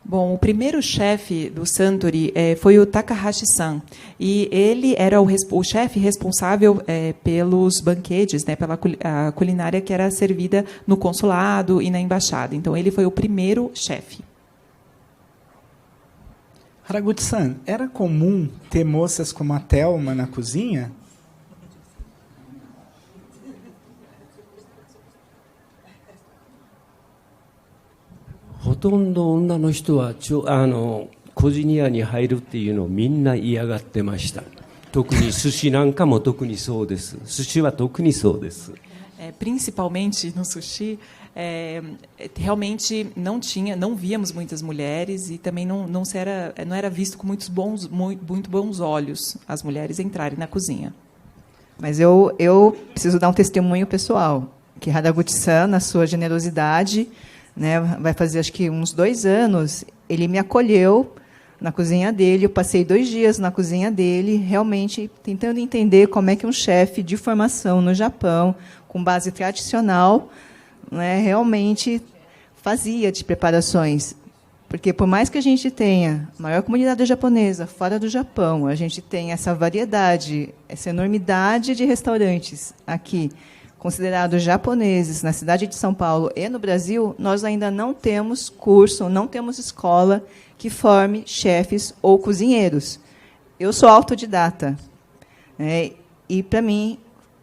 Bom, o primeiro chefe do Suntory foi o Takahashi-san. E ele era o chefe responsável pelos banquetes, né, pela culinária que era servida no consulado e na embaixada. Então, ele foi o primeiro chefe. Haraguchi-san, era comum ter moças como a Thelma na cozinha? Hotando ほとんど女の人はコジニアに入るっていうのをみんな嫌がってました。特に寿司なんかも特にそうです。寿司は特にそうです。Principalmente no sushi, realmente não víamos muitas mulheres e também não era visto com muito bons olhos as mulheres entrarem na cozinha. Mas eu preciso dar um testemunho pessoal, que Haraguchi-san, na sua generosidade, né, vai fazer acho que uns 2 anos, ele me acolheu na cozinha dele. Eu passei 2 dias na cozinha dele, realmente tentando entender como é que um chefe de formação no Japão, com base tradicional, né, realmente fazia de preparações. Porque, por mais que a gente tenha a maior comunidade japonesa fora do Japão, a gente tem essa variedade, essa enormidade de restaurantes aqui, considerados japoneses, na cidade de São Paulo e no Brasil, nós ainda não temos curso, não temos escola que forme chefes ou cozinheiros. Eu sou autodidata, né, e, para mim,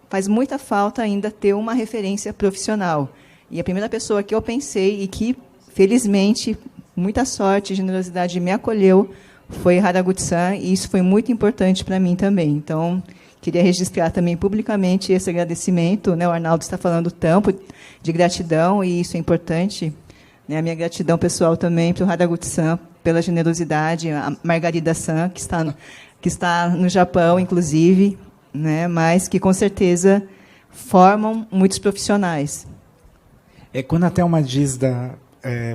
faz muita falta ainda ter uma referência profissional. E a primeira pessoa que eu pensei e que, felizmente, muita sorte e generosidade me acolheu foi Haraguchi-san, e isso foi muito importante para mim também. Então, queria registrar também publicamente esse agradecimento, né? O Arnaldo está falando tanto de gratidão, e isso é importante, né? A minha gratidão pessoal também para o Haraguchi-san pela generosidade, a Margarida-san, que está no Japão, inclusive, né? Mas que, com certeza, formam muitos profissionais. Quando a Thelma diz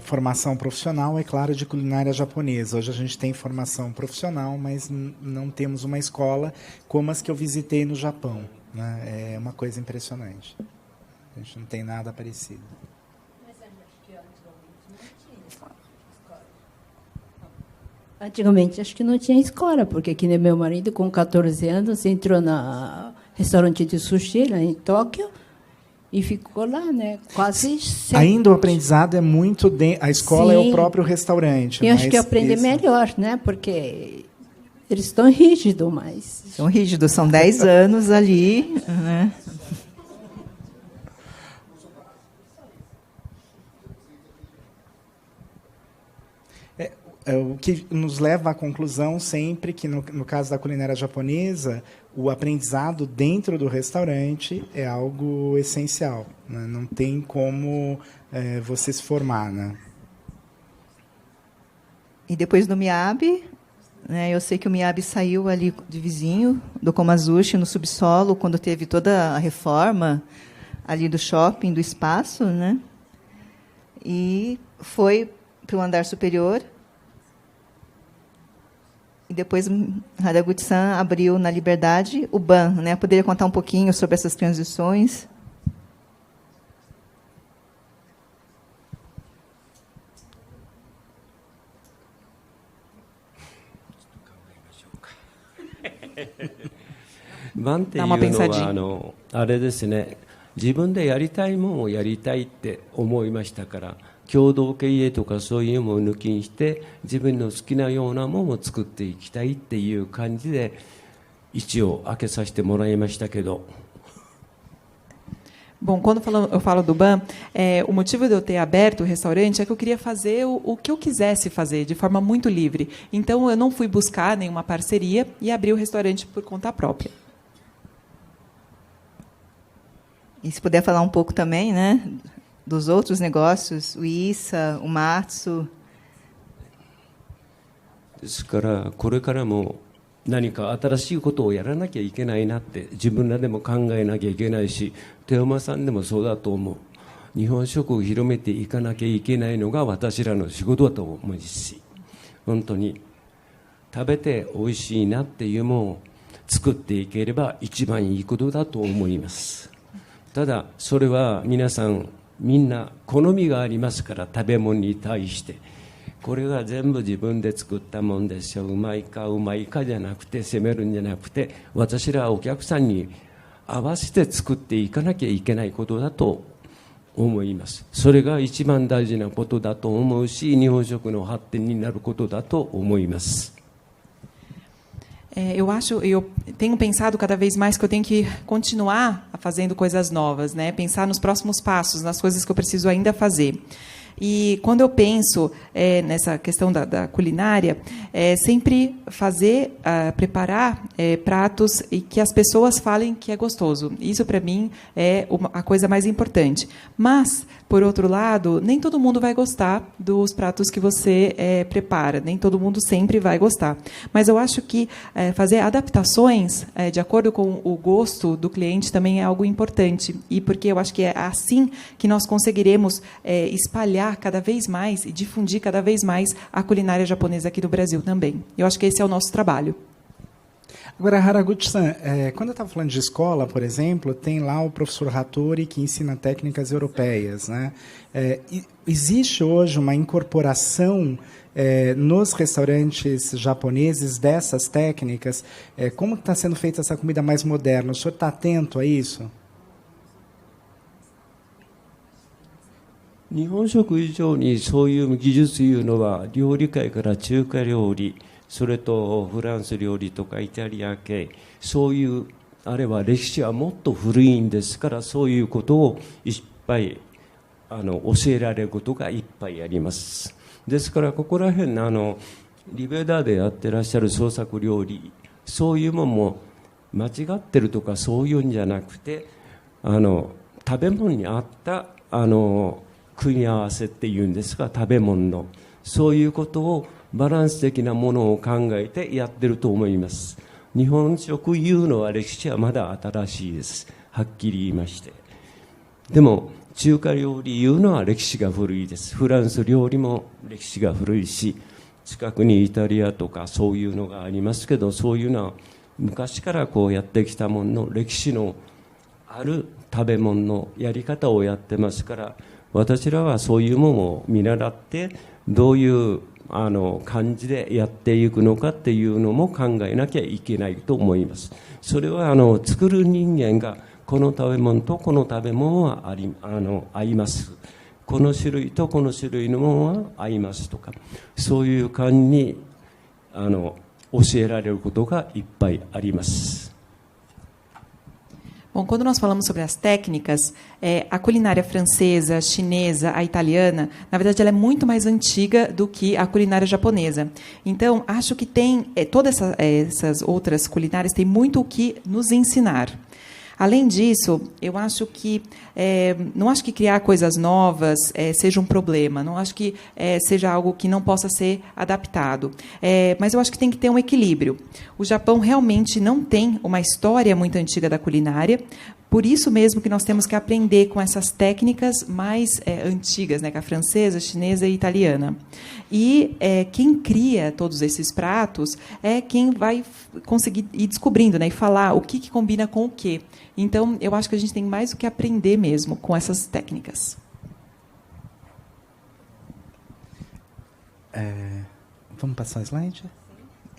formação profissional, é claro, de culinária japonesa. Hoje a gente tem formação profissional, mas não temos uma escola como as que eu visitei no Japão, né? É uma coisa impressionante. A gente não tem nada parecido. Antigamente, acho que não tinha escola, porque aqui nem meu marido, com 14 anos, entrou no restaurante de sushi lá em Tóquio e ficou lá, né? Quase sempre. Ainda o aprendizado é muito... A escola é o Sim. próprio restaurante. Eu acho mas que aprende melhor, né? Porque eles estão rígidos, mas... São rígidos, são 10 anos ali, né? O que nos leva à conclusão sempre que, no caso da culinária japonesa, o aprendizado dentro do restaurante é algo essencial, né? Não tem como você se formar, né? E depois do Miyabi, né, eu sei que o Miyabi saiu ali de vizinho do Komazushi, no subsolo, quando teve toda a reforma ali do shopping, do espaço, né? E foi para o andar superior. E depois Haraguchi-san abriu na Liberdade o BAN, né? Poderia contar um pouquinho sobre essas transições? BAN っていうのはあれですね、自分でやりたいものをやりたいって思いましたから、共同経営とかそういうのを抜きにして自分の好きなようなものを作っていきたいっていう感じで一応開けさせてもらいましたけど。Bom, quando eu falo do BAN, o motivo de eu ter aberto o restaurante é que eu queria fazer o que eu quisesse fazer, de forma muito livre. Então, eu não fui buscar nenhuma parceria e abri o restaurante por conta própria. E se puder falar um pouco também, né, dos outros negócios, o Issa, o Matsu. ですからこれからも何か新しいことをやらなきゃいけないなって自分らでも考えなきゃいけないし、手馬さんでもそうだと思う。日本食を広めていかなきゃいけないのが私らの仕事だと思うし、本当に食べておいしいなっていうものを作っていければ一番いいことだと思います。ただそれは皆さんみんな好みがありますから、食べ物に対してこれが全部自分で作ったもんですよ、うまいかうまいかじゃなくて責めるんじゃなくて、私らはお客さんに合わせて作っていかなきゃいけないことだと思います。それが一番大事なことだと思うし、日本食の発展になることだと思います。Eu tenho pensado cada vez mais que eu tenho que continuar fazendo coisas novas, né? Pensar nos próximos passos, nas coisas que eu preciso ainda fazer. E quando eu penso nessa questão da culinária, sempre fazer, preparar pratos e que as pessoas falem que é gostoso. Isso, para mim, é a coisa mais importante. Mas, por outro lado, nem todo mundo vai gostar dos pratos que você prepara. Nem todo mundo sempre vai gostar. Mas eu acho que fazer adaptações de acordo com o gosto do cliente também é algo importante. E porque eu acho que é assim que nós conseguiremos espalhar cada vez mais e difundir cada vez mais a culinária japonesa aqui no Brasil também. Eu acho que esse é o nosso trabalho. Agora, Haraguchi-san, quando eu estava falando de escola, por exemplo, tem lá o professor Hattori que ensina técnicas europeias, né? Existe hoje uma incorporação nos restaurantes japoneses dessas técnicas? Como está sendo feita essa comida mais moderna? O senhor está atento a isso? 日本食以上にそういう技術いうのは料理界から中華料理、それとフランス料理とかイタリア系、そういうあれは歴史はもっと古いんですから、そういうことをいっぱい教えられることがいっぱいあります。ですからここら辺リベダーでやってらっしゃる創作料理、そういうものも間違ってるとかそういうんじゃなくて、食べ物に合った組み合わせっていうんですか、食べ物のそういうことをバランス的なものを考えてやってると思います。日本食いうのは歴史はまだ新しいです、はっきり言いまして。でも中華料理いうのは歴史が古いです。フランス料理も歴史が古いし、近くにイタリアとかそういうのがありますけど、そういうのは昔からこうやってきたものの歴史のある食べ物のやり方をやってますから、私らはそういうものを見習ってどういう感じでやっていくのかっていうのも考えなきゃいけないと思います。それは作る人間がこの食べ物とこの食べ物は合います、この種類とこの種類のものは合いますとか、そういう感じに教えられることがいっぱいあります。Bom, quando nós falamos sobre as técnicas, a culinária francesa, chinesa, a italiana, na verdade, ela é muito mais antiga do que a culinária japonesa. Então, acho que tem todas essas outras culinárias têm muito o que nos ensinar. Além disso, eu acho que não acho que criar coisas novas seja um problema, não acho que seja algo que não possa ser adaptado, mas eu acho que tem que ter um equilíbrio. O Japão realmente não tem uma história muito antiga da culinária, por isso mesmo que nós temos que aprender com essas técnicas mais antigas, né, que a francesa, chinesa e italiana. E quem cria todos esses pratos é quem vai conseguir ir descobrindo, né, e falar o que combina com o quê. Então, eu acho que a gente tem mais o que aprender mesmo com essas técnicas. Vamos passar o slide?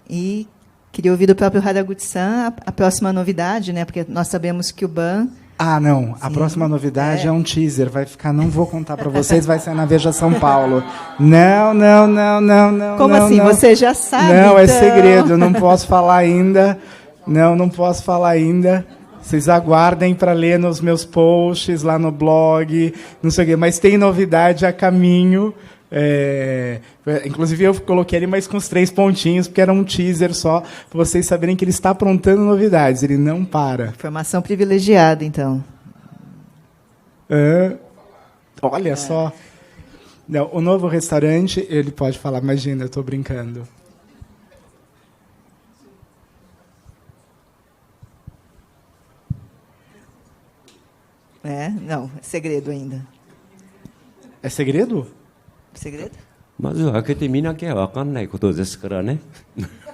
E queria ouvir do próprio Haraguchi-san a próxima novidade, né? Porque nós sabemos que o BAN... Ah, não. A próxima novidade é um teaser. Vai ficar, não vou contar para vocês, vai sair na Veja São Paulo. Não. Como não, assim? não. Você já sabe, Não, então. é segredo. Não posso falar ainda. Não posso falar ainda. Vocês aguardem para ler nos meus posts, lá no blog, não sei o quê. Mas tem novidade a caminho. Inclusive, eu coloquei ele mais com os 3 pontinhos, porque era um teaser só, para vocês saberem que ele está aprontando novidades. Ele não para. Informação privilegiada, então. Olha só. Não, o novo restaurante, ele pode falar, imagina, eu estou brincando. Não, é segredo ainda. É segredo? Segredo? まず開けてみなきゃ分かんないことですからね。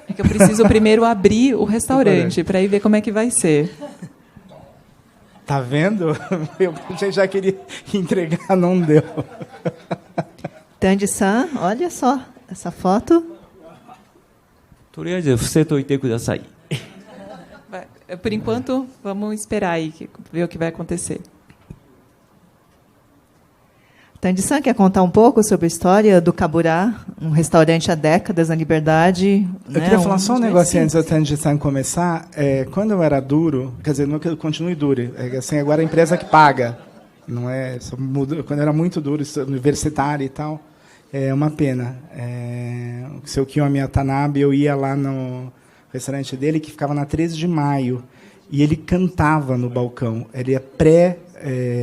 É que eu preciso primeiro abrir o restaurante para ir ver como é que vai ser. Tá vendo? Eu já queria entregar, não deu. Tandy-san, olha só essa foto. とりあえず伏せといてください。 Por enquanto, vamos esperar aí, ver o que vai acontecer. Tandy-san, quer contar um pouco sobre a história do Kaburá, um restaurante há décadas na Liberdade? Eu queria falar só um negocinho antes do Tandy-san começar. Quando eu era duro, quer dizer, não que eu continue duro, assim, agora é a empresa que paga, não é? Só mudou, quando eu era muito duro, universitário e tal, é uma pena. O seu Kiyomi Watanabe, eu ia lá no restaurante dele, que ficava na 13 de maio, e ele cantava no balcão. Ele é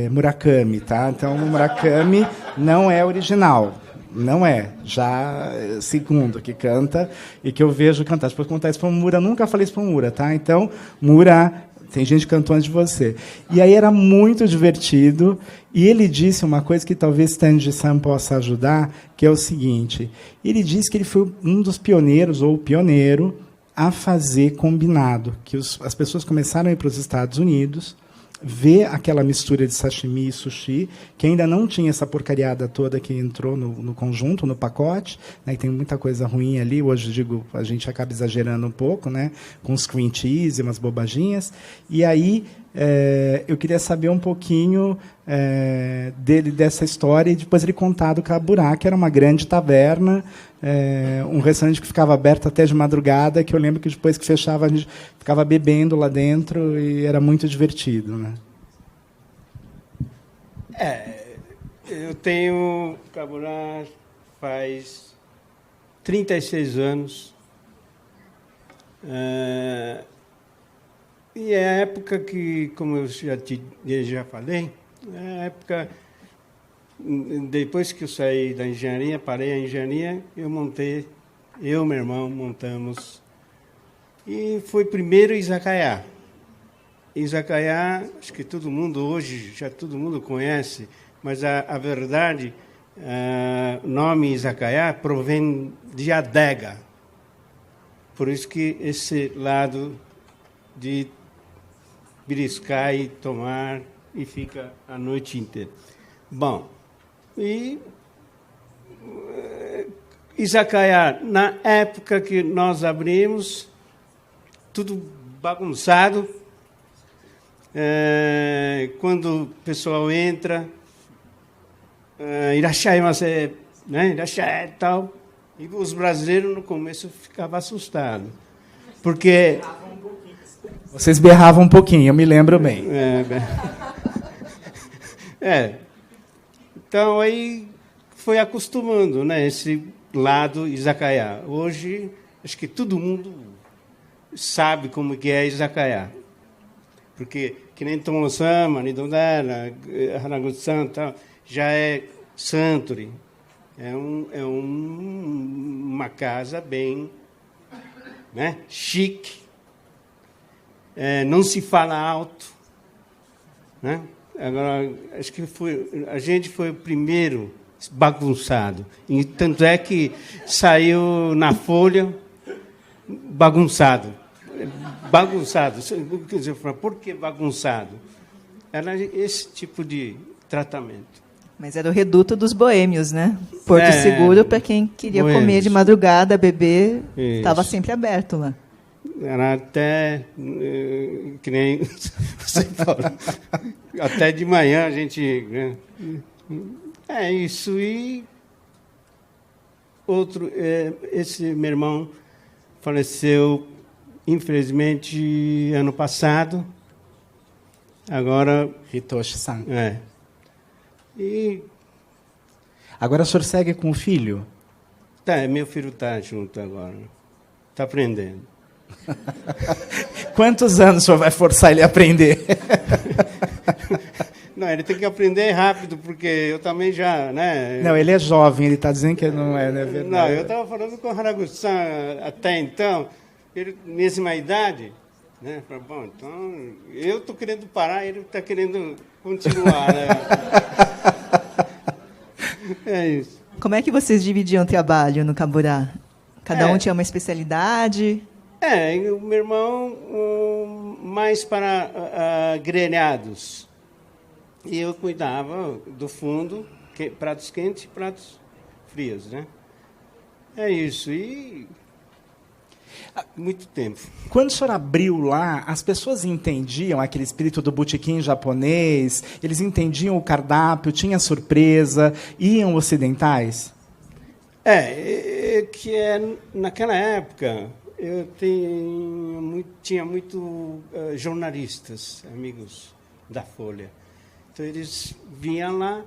Murakami, tá? Então, o Murakami não é original. Não é. Já segundo que canta e que eu vejo cantar. Depois contar isso para o Mura, nunca falei isso para o Mura, tá? Então, Mura, tem gente que cantou antes de você. E aí era muito divertido. E ele disse uma coisa que talvez Tandy-san possa ajudar, que é o seguinte. Ele disse que ele foi um dos pioneiros, ou o pioneiro, a fazer combinado. Que as pessoas começaram a ir para os Estados Unidos, ver aquela mistura de sashimi e sushi, que ainda não tinha essa porcariada toda que entrou no conjunto, no pacote, né, e tem muita coisa ruim ali. Hoje, digo, a gente acaba exagerando um pouco, né, com os cream cheese e umas bobaginhas. E aí, eu queria saber um pouquinho dessa história, e depois ele contar do Kaburá, que era uma grande taverna, um restaurante que ficava aberto até de madrugada, que eu lembro que depois que fechava a gente ficava bebendo lá dentro e era muito divertido, né? Eu tenho Kaburá faz 36 anos. E é a época que, como eu já falei, é a época... Depois que eu saí da engenharia, parei a engenharia, eu e meu irmão montamos. E foi primeiro Izakaya. Izakaya, acho que todo mundo hoje, já todo mundo conhece, Mas a verdade, o nome izakaya provém de adega. Por isso que esse lado de beliscar e tomar e fica a noite inteira. Bom, e izakaya, na época que nós abrimos, tudo bagunçado. Quando o pessoal entra, irashaimasu, né? Irashai e tal. E os brasileiros, no começo, ficavam assustados. Porque... Vocês berravam um pouquinho, eu me lembro bem. Então, aí foi acostumando, né, esse lado izakaya. Hoje, acho que todo mundo sabe como que é izakaya. Porque, que nem Tomo-sama, Nidodara, Haraguchi-san, tal, já é Suntory. É uma casa bem, né, chique. Não se fala alto. Né? Agora, acho que a gente foi o primeiro bagunçado. E tanto é que saiu na Folha bagunçado. Bagunçado. Quer dizer, por que bagunçado? Era esse tipo de tratamento. Mas era o reduto dos boêmios, né? Porto Seguro, para quem queria comer de madrugada, beber, estava sempre aberto lá. Era até, que nem você falou, até de manhã a gente... Né? É isso. E outro, esse meu irmão faleceu, infelizmente, ano passado. Agora... Hitoshi-san. E agora o senhor segue com o filho? Meu filho está junto agora. Está aprendendo. Quantos anos o senhor vai forçar ele a aprender? Não, ele tem que aprender rápido, porque eu também já... Né? Não, ele é jovem, ele está dizendo que não é verdade. Não, eu estava falando com o Haraguchi-san até então, ele, mesma idade, né? Falei, bom, então, eu estou querendo parar, ele está querendo continuar. Né? É isso. Como é que vocês dividiam o trabalho no Kaburá? Cada um tinha uma especialidade? O meu irmão mais para grelhados. E eu cuidava do fundo, pratos quentes e pratos frios, né? É isso. E muito tempo. Quando o senhor abriu lá, as pessoas entendiam aquele espírito do botequim japonês? Eles entendiam o cardápio, tinha surpresa, iam ocidentais? Naquela época, eu tinha muito jornalistas, amigos da Folha. Então, eles vinham lá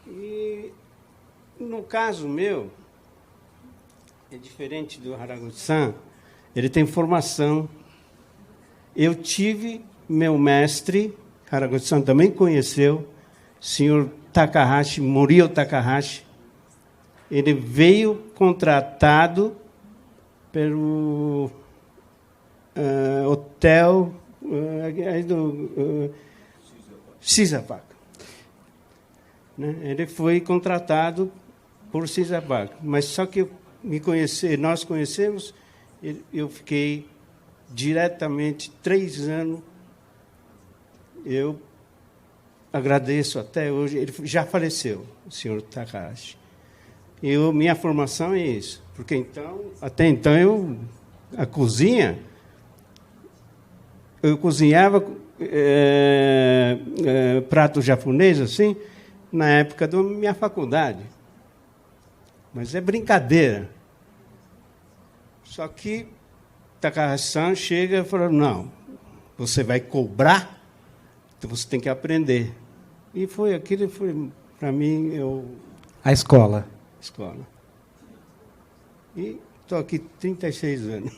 e, no caso meu, é diferente do Haraguchi-san, ele tem formação. Eu tive meu mestre, Haraguchi-san também conheceu, senhor Takahashi, Morio Takahashi. Ele veio contratado pelo hotel do Shizuoka. Né? Ele foi contratado por Shizuoka, mas só que nós conhecemos, eu fiquei diretamente 3 anos. Eu agradeço até hoje. Ele já faleceu, o senhor Takahashi. Minha formação é isso, porque até então a cozinha, eu cozinhava prato japonês assim na época da minha faculdade, mas é brincadeira. Só que Takahashi-san chega e fala: não, você vai cobrar, então você tem que aprender. E foi para mim a escola. E estou aqui 36 anos.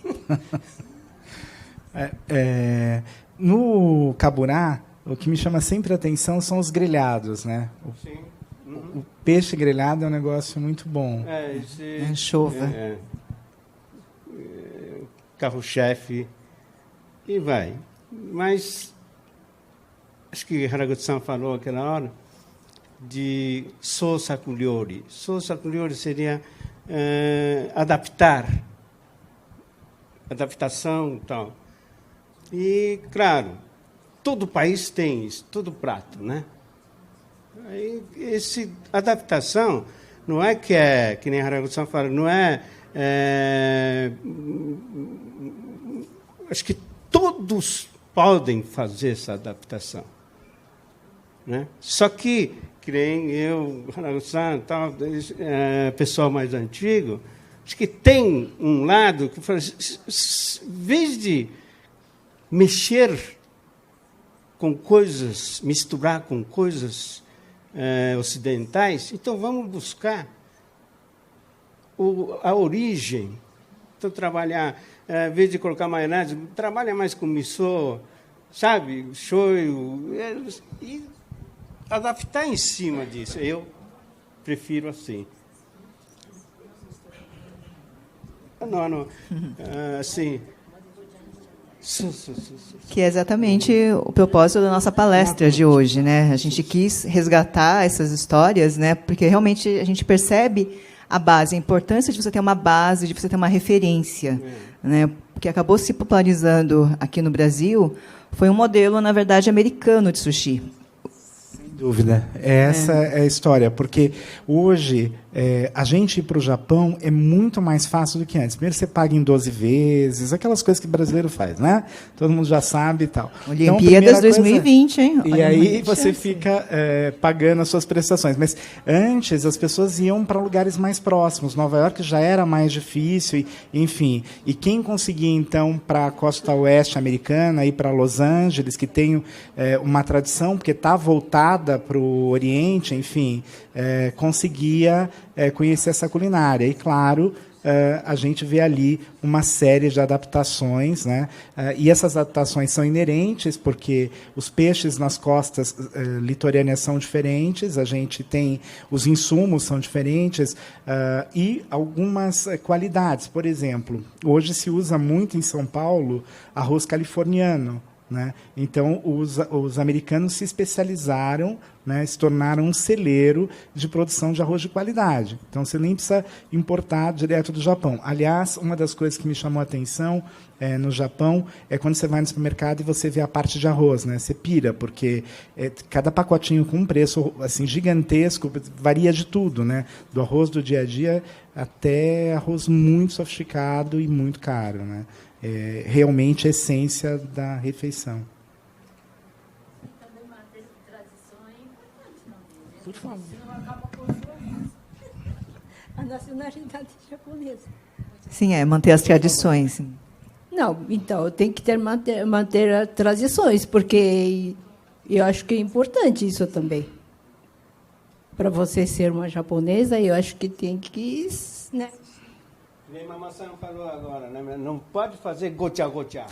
No Kaburá, o que me chama sempre a atenção são os grelhados, né? Sim. O peixe grelhado é um negócio muito bom. Anchova. Carro-chefe. E vai. Mas, acho que Haraguchi-san falou aquela hora, de sosaku ryori. Sosaku ryori seria adaptação e tal. E, claro, todo país tem isso, todo prato, né? Aí, essa adaptação não é que nem Haraguchi-san fala, não acho que todos podem fazer essa adaptação, né? Só que nem eu, Haraguchi-san, pessoal mais antigo, acho que tem um lado que fala, em vez de mexer com coisas, misturar com coisas ocidentais, então vamos buscar a origem. Então, trabalhar, em vez de colocar maionese, trabalha mais com miso, sabe, shoyu, e adaptar em cima disso. Eu prefiro assim. Não, assim. Que é exatamente o propósito da nossa palestra de hoje, né? A gente quis resgatar essas histórias, né? Porque realmente a gente percebe a base, a importância de você ter uma base, de você ter uma referência, né? Porque acabou se popularizando aqui no Brasil, foi um modelo, na verdade, americano de sushi. Sem dúvida. Essa é a história, porque hoje a gente ir para o Japão é muito mais fácil do que antes. Primeiro você paga em 12 vezes, aquelas coisas que o brasileiro faz, né? Todo mundo já sabe e tal. Olimpíadas 2020, hein? E aí você fica pagando as suas prestações. Mas antes as pessoas iam para lugares mais próximos. Nova York já era mais difícil, enfim. E quem conseguia, então, para a costa oeste americana, ir para Los Angeles, que tem uma tradição, porque está voltada para o Oriente, enfim, conseguia conhecer essa culinária. E, claro, a gente vê ali uma série de adaptações, né? E essas adaptações são inerentes, porque os peixes nas costas litorâneas são diferentes, a gente tem os insumos são diferentes, e algumas qualidades. Por exemplo, hoje se usa muito em São Paulo arroz californiano, né? Então, os americanos se especializaram, né, se tornaram um celeiro de produção de arroz de qualidade. Então, você nem precisa importar direto do Japão. Aliás, uma das coisas que me chamou a atenção no Japão é quando você vai no supermercado e você vê a parte de arroz, né? Você pira, porque cada pacotinho com um preço assim, gigantesco, varia de tudo, né? Do arroz do dia a dia até arroz muito sofisticado e muito caro, né? Realmente a essência da refeição. Por favor. A nacionalidade japonesa. Sim, manter as tradições. Não, então, tem que manter as tradições, porque eu acho que é importante isso também. Para você ser uma japonesa, eu acho que tem que... né? Nem Mama-san falou agora, né? Não pode fazer gocha-gocha.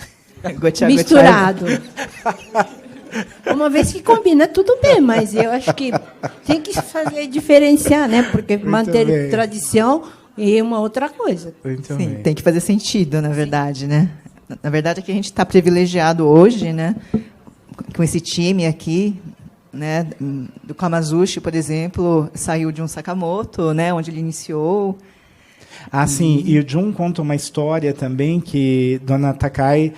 Misturado. Uma vez que combina, tudo bem, mas eu acho que tem que diferenciar, né? Porque muito manter bem. Tradição é uma outra coisa. Sim, tem que fazer sentido, na verdade, né? Na verdade, é que a gente está privilegiado hoje, né? Com esse time aqui, né? Do Kamazushi, por exemplo, saiu de um Sakamoto, né? Onde ele iniciou. Ah, sim. E o Jun conta uma história também que Dona Takai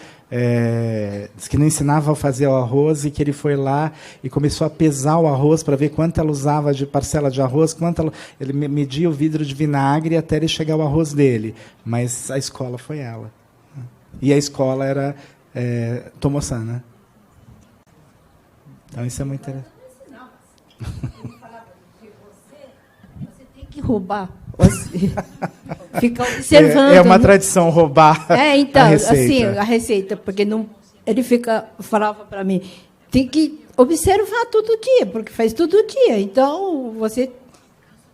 diz que não ensinava a fazer o arroz e que ele foi lá e começou a pesar o arroz para ver quanto ela usava de parcela de arroz, ele media o vidro de vinagre até ele chegar ao arroz dele. Mas a escola foi ela. E a escola era Tomo-san, né? Então isso é muito interessante. Você tem que roubar. Fica observando. É uma tradição roubar então, a receita. Assim, a receita, porque não, ele falava para mim, tem que observar todo dia, porque faz todo dia. Então,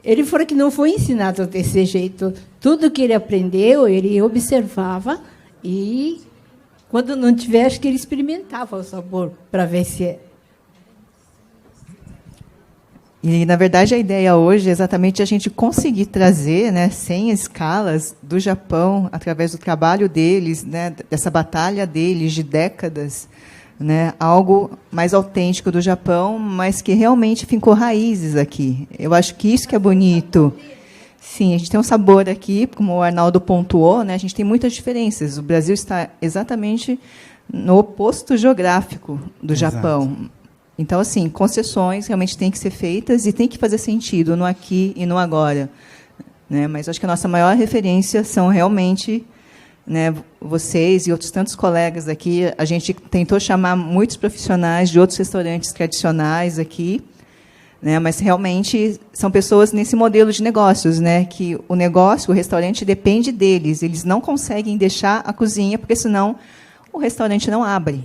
ele falou que não foi ensinado desse jeito. Tudo que ele aprendeu, ele observava e, quando não tiver, acho que ele experimentava o sabor para ver se é. E, na verdade, a ideia hoje é exatamente a gente conseguir trazer, né, 100 escalas do Japão, através do trabalho deles, né, dessa batalha deles de décadas, né, algo mais autêntico do Japão, mas que realmente fincou raízes aqui. Eu acho que isso que é bonito. Sim, a gente tem um sabor aqui, como o Arnaldo pontuou, né, a gente tem muitas diferenças. O Brasil está exatamente no oposto geográfico do Japão. Então, assim, concessões realmente têm que ser feitas e tem que fazer sentido no aqui e no agora, né? Mas acho que a nossa maior referência são realmente, né, vocês e outros tantos colegas aqui. A gente tentou chamar muitos profissionais de outros restaurantes tradicionais aqui, né, mas realmente são pessoas nesse modelo de negócios, né, que o negócio, o restaurante depende deles. Eles não conseguem deixar a cozinha, porque senão o restaurante não abre.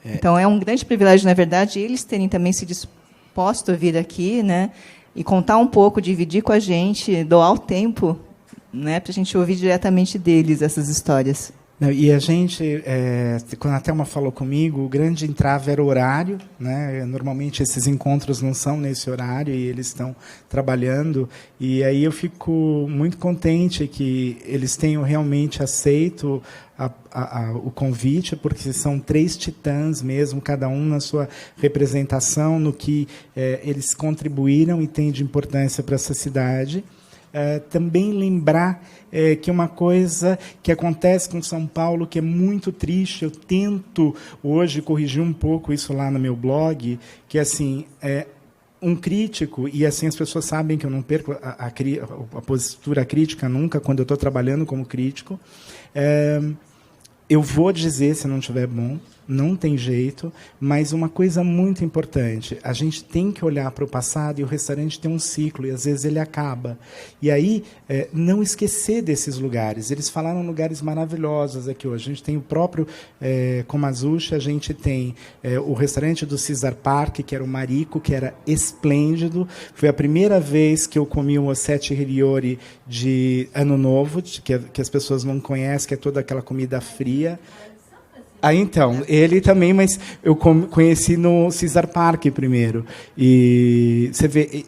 Então, é um grande privilégio, na verdade, eles terem também se disposto a vir aqui, né, e contar um pouco, dividir com a gente, doar o tempo, né, para a gente ouvir diretamente deles essas histórias. E a gente, quando a Thelma falou comigo, o grande entrave era o horário, né? Normalmente esses encontros não são nesse horário e eles estão trabalhando. E aí eu fico muito contente que eles tenham realmente aceito o convite, porque são 3 titãs mesmo, cada um na sua representação, no que eles contribuíram e têm de importância para essa cidade. Também lembrar que uma coisa que acontece com São Paulo, que é muito triste, eu tento hoje corrigir um pouco isso lá no meu blog, que assim, um crítico, e assim as pessoas sabem que eu não perco a postura crítica nunca, quando eu estou trabalhando como crítico, eu vou dizer se não estiver bom, não tem jeito, mas uma coisa muito importante, a gente tem que olhar para o passado, e o restaurante tem um ciclo, e às vezes ele acaba. E aí, não esquecer desses lugares. Eles falaram lugares maravilhosos aqui hoje. A gente tem o próprio Komazushi, a gente tem o restaurante do Cesar Park, que era o Mariko, que era esplêndido. Foi a primeira vez que eu comi um Osechi Hiriori de Ano Novo, que as pessoas não conhecem, que é toda aquela comida fria. Então, ele também, mas eu conheci no Cesar Park primeiro. E você vê,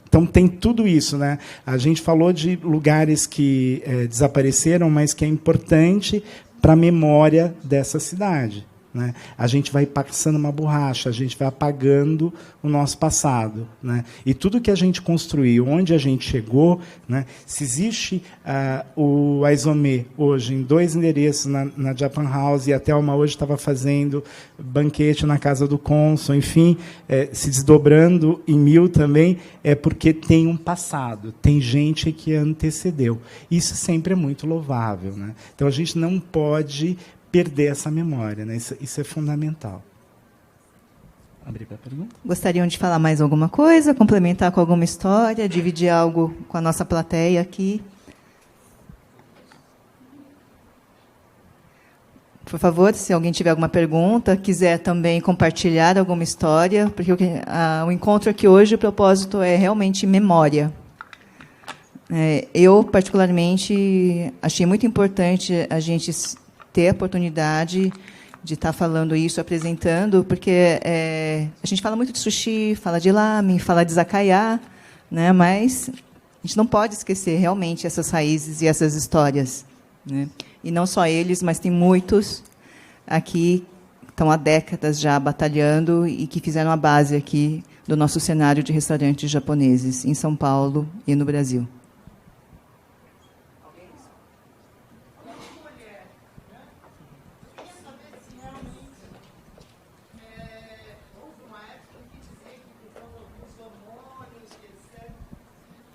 então tem tudo isso, né? A gente falou de lugares que desapareceram, mas que é importante para a memória dessa cidade, né? A gente vai passando uma borracha, a gente vai apagando o nosso passado, né? E tudo que a gente construiu, onde a gente chegou, né? Se existe o Aizome hoje em 2 endereços na Japan House, e a Thelma hoje estava fazendo banquete na casa do cônsul, enfim, se desdobrando em 1000 também, é porque tem um passado, tem gente que antecedeu. Isso sempre é muito louvável, né? Então a gente não pode perder essa memória, né? Isso é fundamental. Abrir para a pergunta? Gostariam de falar mais alguma coisa, complementar com alguma história, dividir algo com a nossa plateia aqui? Por favor, se alguém tiver alguma pergunta, quiser também compartilhar alguma história, porque o encontro aqui hoje, o propósito é realmente memória. Eu, particularmente, achei muito importante a gente ter a oportunidade de estar falando isso, apresentando, porque a gente fala muito de sushi, fala de lamen, fala de izakaya, né? Mas a gente não pode esquecer realmente essas raízes e essas histórias, né? E não só eles, mas tem muitos aqui que estão há décadas já batalhando e que fizeram a base aqui do nosso cenário de restaurantes japoneses em São Paulo e no Brasil.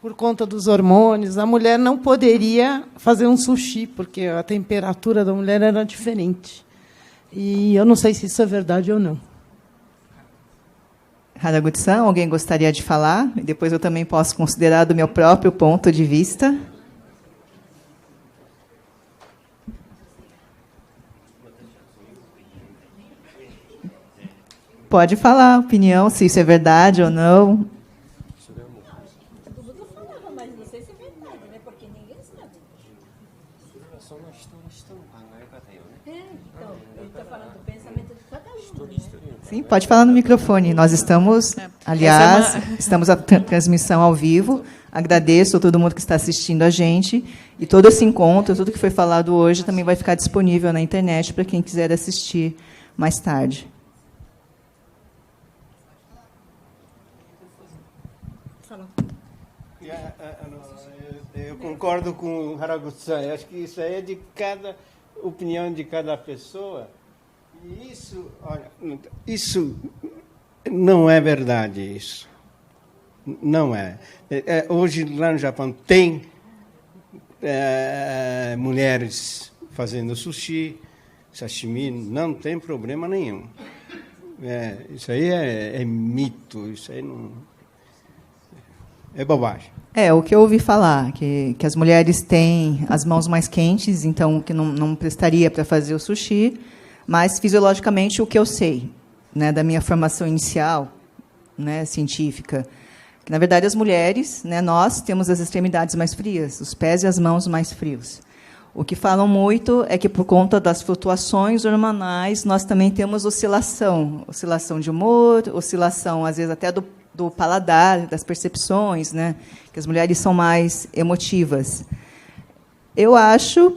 Por conta dos hormônios, a mulher não poderia fazer um sushi, porque a temperatura da mulher era diferente. E eu não sei se isso é verdade ou não. Haraguchi-san, alguém gostaria de falar? E depois eu também posso considerar do meu próprio ponto de vista. Pode falar a opinião, se isso é verdade ou não. Sim, pode falar no microfone. Nós estamos, aliás, estamos a transmissão ao vivo. Agradeço a todo mundo que está assistindo a gente. E todo esse encontro, tudo que foi falado hoje, também vai ficar disponível na internet para quem quiser assistir mais tarde. Eu concordo com o Haraguchi-san. Acho que isso aí é de cada opinião de cada pessoa. E isso, olha, isso não é verdade. Isso não é. Hoje lá no Japão tem mulheres fazendo sushi, sashimi, não tem problema nenhum. Isso aí é mito. Isso aí não é bobagem. O que eu ouvi falar, que as mulheres têm as mãos mais quentes, então que não prestaria para fazer o sushi, mas fisiologicamente o que eu sei, né, da minha formação inicial, né, científica, que na verdade as mulheres, né, nós temos as extremidades mais frias, os pés e as mãos mais frios. O que falam muito é que por conta das flutuações hormonais nós também temos oscilação de humor, oscilação às vezes até do paladar, das percepções, né? Que as mulheres são mais emotivas. Eu acho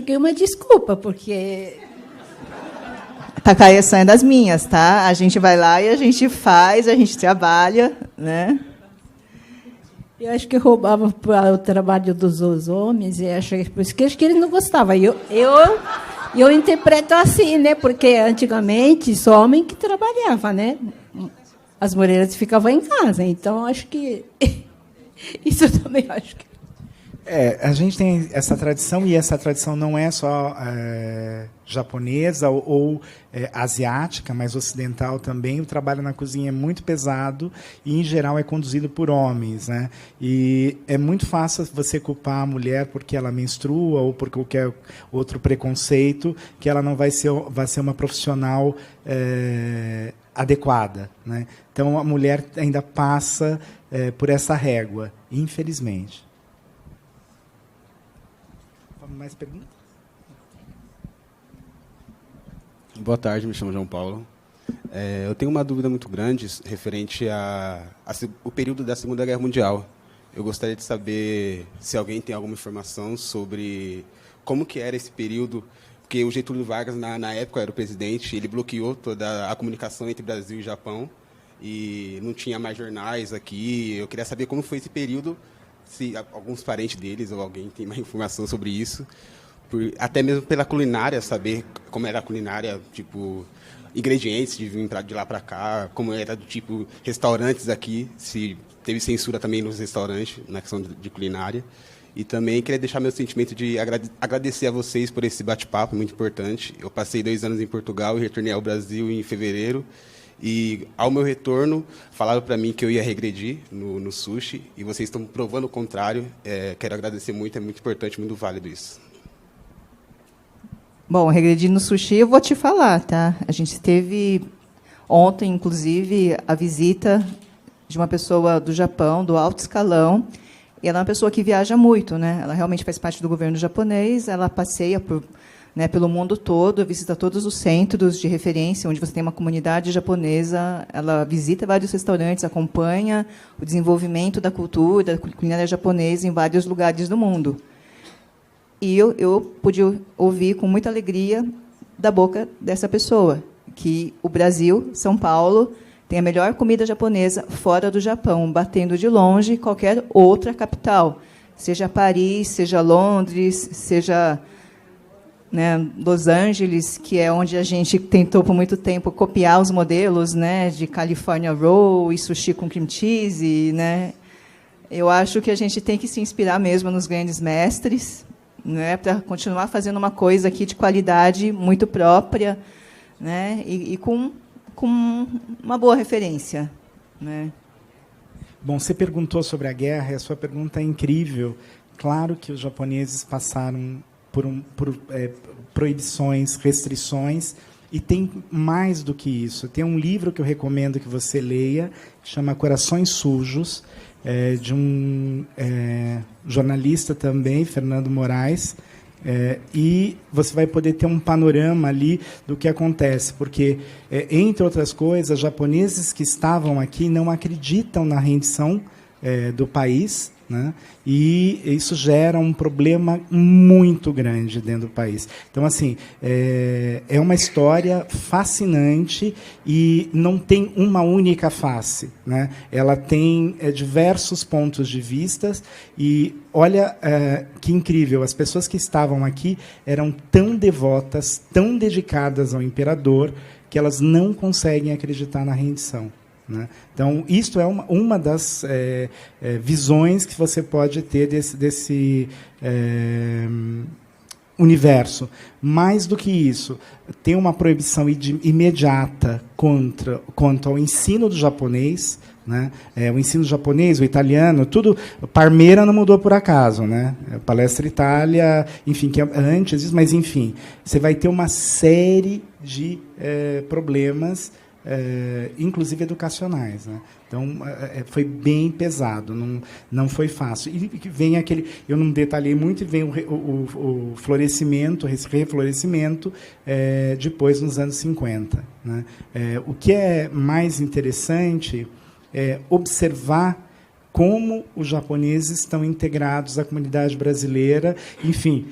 que é uma desculpa, porque Takaya-san é das minhas, tá? A gente vai lá e a gente faz, a gente trabalha, né? Eu acho que roubava o trabalho dos homens, e acho que por isso que eles não gostavam. Eu interpreto assim, né? Porque antigamente só homem que trabalhava, né? As mulheres ficavam em casa, então acho que isso também acho que a gente tem essa tradição, e essa tradição não é só japonesa ou asiática, mas ocidental também. O trabalho na cozinha é muito pesado e, em geral, é conduzido por homens, né? E é muito fácil você culpar a mulher porque ela menstrua ou por qualquer outro preconceito, que ela não vai ser uma profissional adequada, né? Então, a mulher ainda passa por essa régua, infelizmente. Mais perguntas? Boa tarde, me chamo João Paulo. Eu tenho uma dúvida muito grande referente ao período da Segunda Guerra Mundial. Eu gostaria de saber se alguém tem alguma informação sobre como que era esse período, porque o Getúlio Vargas, na época, era o presidente, ele bloqueou toda a comunicação entre Brasil e Japão, e não tinha mais jornais aqui. Eu queria saber como foi esse período, se alguns parentes deles ou alguém tem mais informação sobre isso, até mesmo pela culinária, saber como era a culinária, tipo, ingredientes de vir de lá para cá, como era do tipo restaurantes aqui, se teve censura também nos restaurantes, na questão de culinária. E também queria deixar meu sentimento de agradecer a vocês por esse bate-papo muito importante. Eu passei 2 anos em Portugal e retornei ao Brasil em fevereiro. E, ao meu retorno, falaram para mim que eu ia regredir no sushi, e vocês estão provando o contrário. Quero agradecer muito, é muito importante, muito válido isso. Bom, regredir no sushi, eu vou te falar, tá? A gente teve ontem, inclusive, a visita de uma pessoa do Japão, do alto escalão, e ela é uma pessoa que viaja muito, né? Ela realmente faz parte do governo japonês, ela passeia pelo mundo todo, visita todos os centros de referência onde você tem uma comunidade japonesa, ela visita vários restaurantes, acompanha o desenvolvimento da cultura, da culinária japonesa em vários lugares do mundo. E eu pude ouvir com muita alegria da boca dessa pessoa que o Brasil, São Paulo, tem a melhor comida japonesa fora do Japão, batendo de longe qualquer outra capital, seja Paris, seja Londres, seja, né, Los Angeles, que é onde a gente tentou por muito tempo copiar os modelos, né, de California Roll e sushi com cream cheese, né? Eu acho que a gente tem que se inspirar mesmo nos grandes mestres, né, para continuar fazendo uma coisa aqui de qualidade muito própria, né, e com uma boa referência, né? Bom, você perguntou sobre a guerra, e a sua pergunta é incrível. Claro que os japoneses passaram por proibições, restrições, e tem mais do que isso. Tem um livro que eu recomendo que você leia, que chama Corações Sujos, de um jornalista também, Fernando Moraes, e você vai poder ter um panorama ali do que acontece, porque, entre outras coisas, japoneses que estavam aqui não acreditam na rendição do país, né? E isso gera um problema muito grande dentro do país. Então, assim, é uma história fascinante e não tem uma única face, né? Ela tem diversos pontos de vista e olha que incrível, as pessoas que estavam aqui eram tão devotas, tão dedicadas ao imperador, que elas não conseguem acreditar na rendição. Né? Então, isto é uma das visões que você pode ter desse universo. Mais do que isso, tem uma proibição imediata quanto ao ensino do japonês. Né? O ensino japonês, o italiano, tudo. Parmeira não mudou por acaso, né? Palestra Itália, enfim, que é antes disso, mas enfim, você vai ter uma série de problemas, inclusive educacionais, né? Então foi bem pesado, não foi fácil. E vem aquele, eu não detalhei muito, e vem o florescimento, esse reflorescimento depois nos anos 50. Né? O que é mais interessante observar como os japoneses estão integrados à comunidade brasileira. Enfim,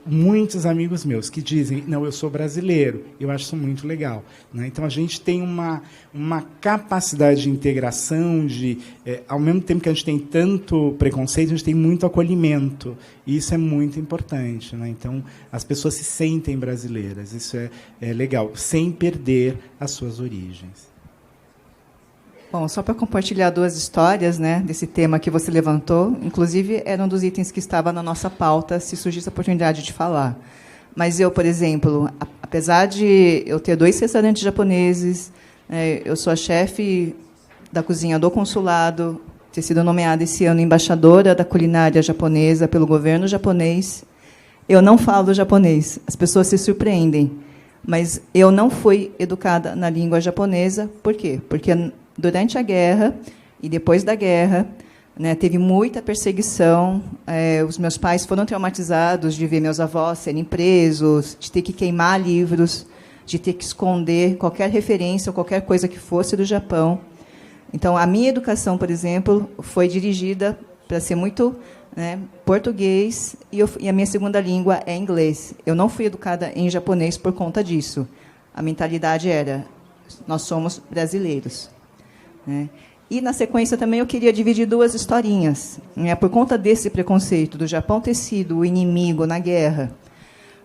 muitos amigos meus que dizem, não, eu sou brasileiro, eu acho isso muito legal. Né? Então, a gente tem uma capacidade de integração, ao mesmo tempo que a gente tem tanto preconceito, a gente tem muito acolhimento, e isso é muito importante. Né? Então, as pessoas se sentem brasileiras, isso é legal, sem perder as suas origens. Bom, só para compartilhar duas histórias, né, desse tema que você levantou, inclusive era um dos itens que estava na nossa pauta, se surgisse a oportunidade de falar. Mas eu, por exemplo, apesar de eu ter 2 restaurantes japoneses, eu sou a chefe da cozinha do consulado, ter sido nomeada esse ano embaixadora da culinária japonesa pelo governo japonês, eu não falo japonês. As pessoas se surpreendem, mas eu não fui educada na língua japonesa. Por quê? Porque durante a guerra e depois da guerra, né, teve muita perseguição. Os meus pais foram traumatizados de ver meus avós serem presos, de ter que queimar livros, de ter que esconder qualquer referência ou qualquer coisa que fosse do Japão. Então, a minha educação, por exemplo, foi dirigida para ser muito, né, português, e a minha segunda língua é inglês. Eu não fui educada em japonês por conta disso. A mentalidade era, nós somos brasileiros. E, na sequência, também eu queria dividir 2 historinhas. Né? Por conta desse preconceito do Japão ter sido o inimigo na guerra,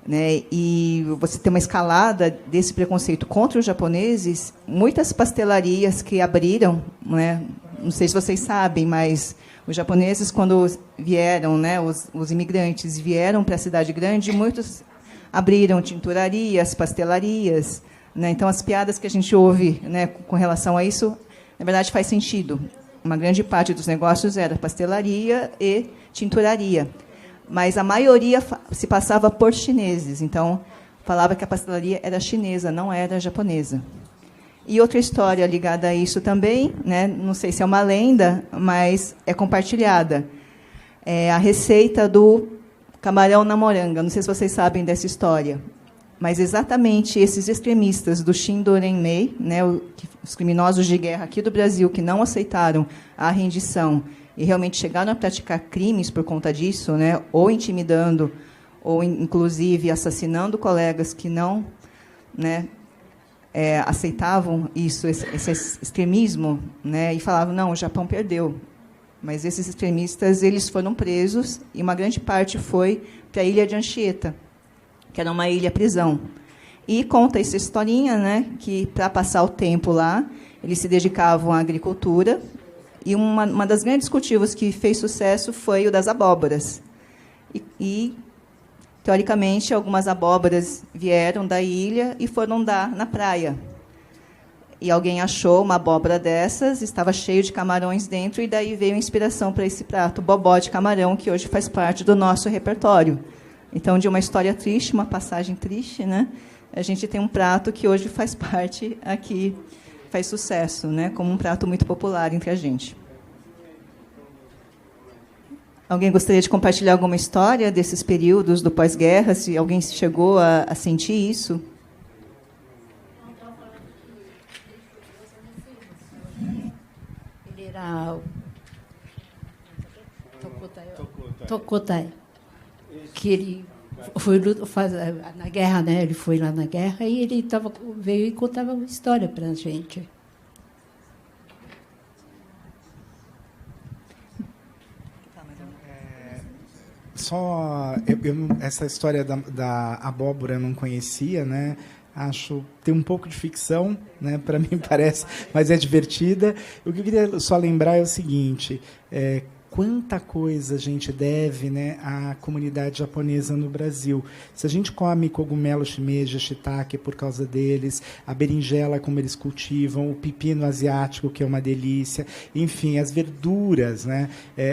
né? E você ter uma escalada desse preconceito contra os japoneses, muitas pastelarias que abriram, né? Não sei se vocês sabem, mas os japoneses, quando vieram, né, os imigrantes vieram para a cidade grande, muitos abriram tinturarias, pastelarias. Né? Então, as piadas que a gente ouve, né, com relação a isso, na verdade, faz sentido. Uma grande parte dos negócios era pastelaria e tinturaria. Mas a maioria se passava por chineses. Então, falava que a pastelaria era chinesa, não era japonesa. E outra história ligada a isso também, né, não sei se é uma lenda, mas é compartilhada. É a receita do camarão na moranga. Não sei se vocês sabem dessa história. Mas exatamente esses extremistas do Shindorenmei, né, os criminosos de guerra aqui do Brasil, que não aceitaram a rendição e realmente chegaram a praticar crimes por conta disso, né, ou intimidando, ou, inclusive, assassinando colegas que não, né, aceitavam isso, esse extremismo, né, e falavam, não, o Japão perdeu. Mas esses extremistas eles foram presos, e uma grande parte foi para a ilha de Anchieta, que era uma ilha-prisão. E conta essa historinha, né, que, para passar o tempo lá, eles se dedicavam à agricultura, e uma das grandes cultivos que fez sucesso foi o das abóboras. E teoricamente, algumas abóboras vieram da ilha e foram dar na praia. E alguém achou uma abóbora dessas, estava cheio de camarões dentro, e daí veio a inspiração para esse prato, bobó de camarão, que hoje faz parte do nosso repertório. Então, de uma história triste, uma passagem triste, né, a gente tem um prato que hoje faz parte aqui, faz sucesso, né, como um prato muito popular entre a gente. Alguém gostaria de compartilhar alguma história desses períodos do pós-guerra? Se alguém chegou a sentir isso? Ele era Tocotai. Que ele foi na guerra, né? Ele foi lá na guerra e ele veio e contava uma história para a gente. Essa história da abóbora eu não conhecia, né? Acho tem um pouco de ficção, né? Para mim parece, mas é divertida. O que eu queria só lembrar é o seguinte: quanta coisa a gente deve, né, à comunidade japonesa no Brasil. Se a gente come cogumelo shimeji, shiitake por causa deles, a berinjela como eles cultivam, o pepino asiático, que é uma delícia, enfim, as verduras, né?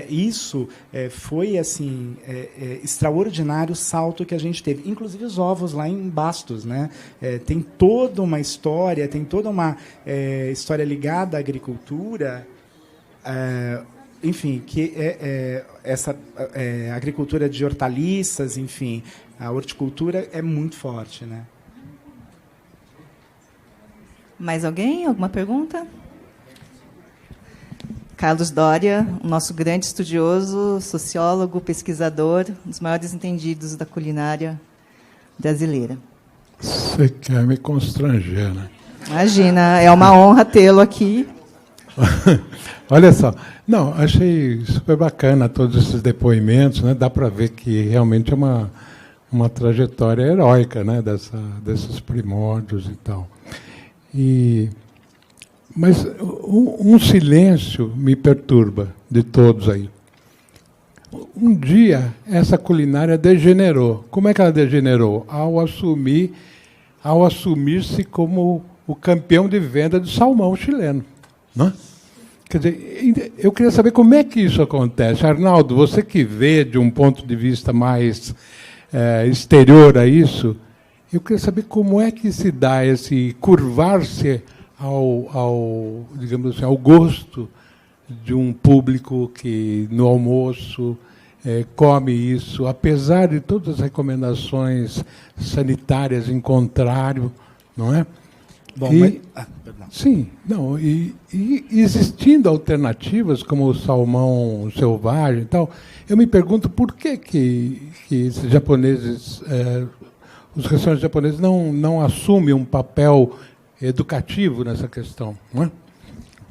Isso foi assim extraordinário o salto que a gente teve. Inclusive os ovos lá em Bastos, né? Tem toda uma história, tem toda uma história ligada à agricultura. Enfim, que essa agricultura de hortaliças, enfim, a horticultura é muito forte, né? Mais alguém? Alguma pergunta? Carlos Doria, o nosso grande estudioso, sociólogo, pesquisador, um dos maiores entendidos da culinária brasileira. Você quer me constranger, né? Imagina, é uma honra tê-lo aqui. Olha só, não, achei super bacana todos esses depoimentos, né? Dá para ver que realmente é uma trajetória heróica, né? Desses primórdios e tal. Mas um silêncio me perturba de todos aí. Um dia essa culinária degenerou. Como é que ela degenerou? Ao assumir-se como o campeão de venda de salmão chileno, né? Quer dizer, eu queria saber como é que isso acontece. Arnaldo, você que vê de um ponto de vista mais exterior a isso, eu queria saber como é que se dá esse curvar-se digamos assim, ao gosto de um público que no almoço come isso, apesar de todas as recomendações sanitárias em contrário, não é? Bom, sim, não, e existindo alternativas como o salmão selvagem e tal, eu me pergunto por que esses japoneses, os restaurantes japoneses não assumem um papel educativo nessa questão, não é?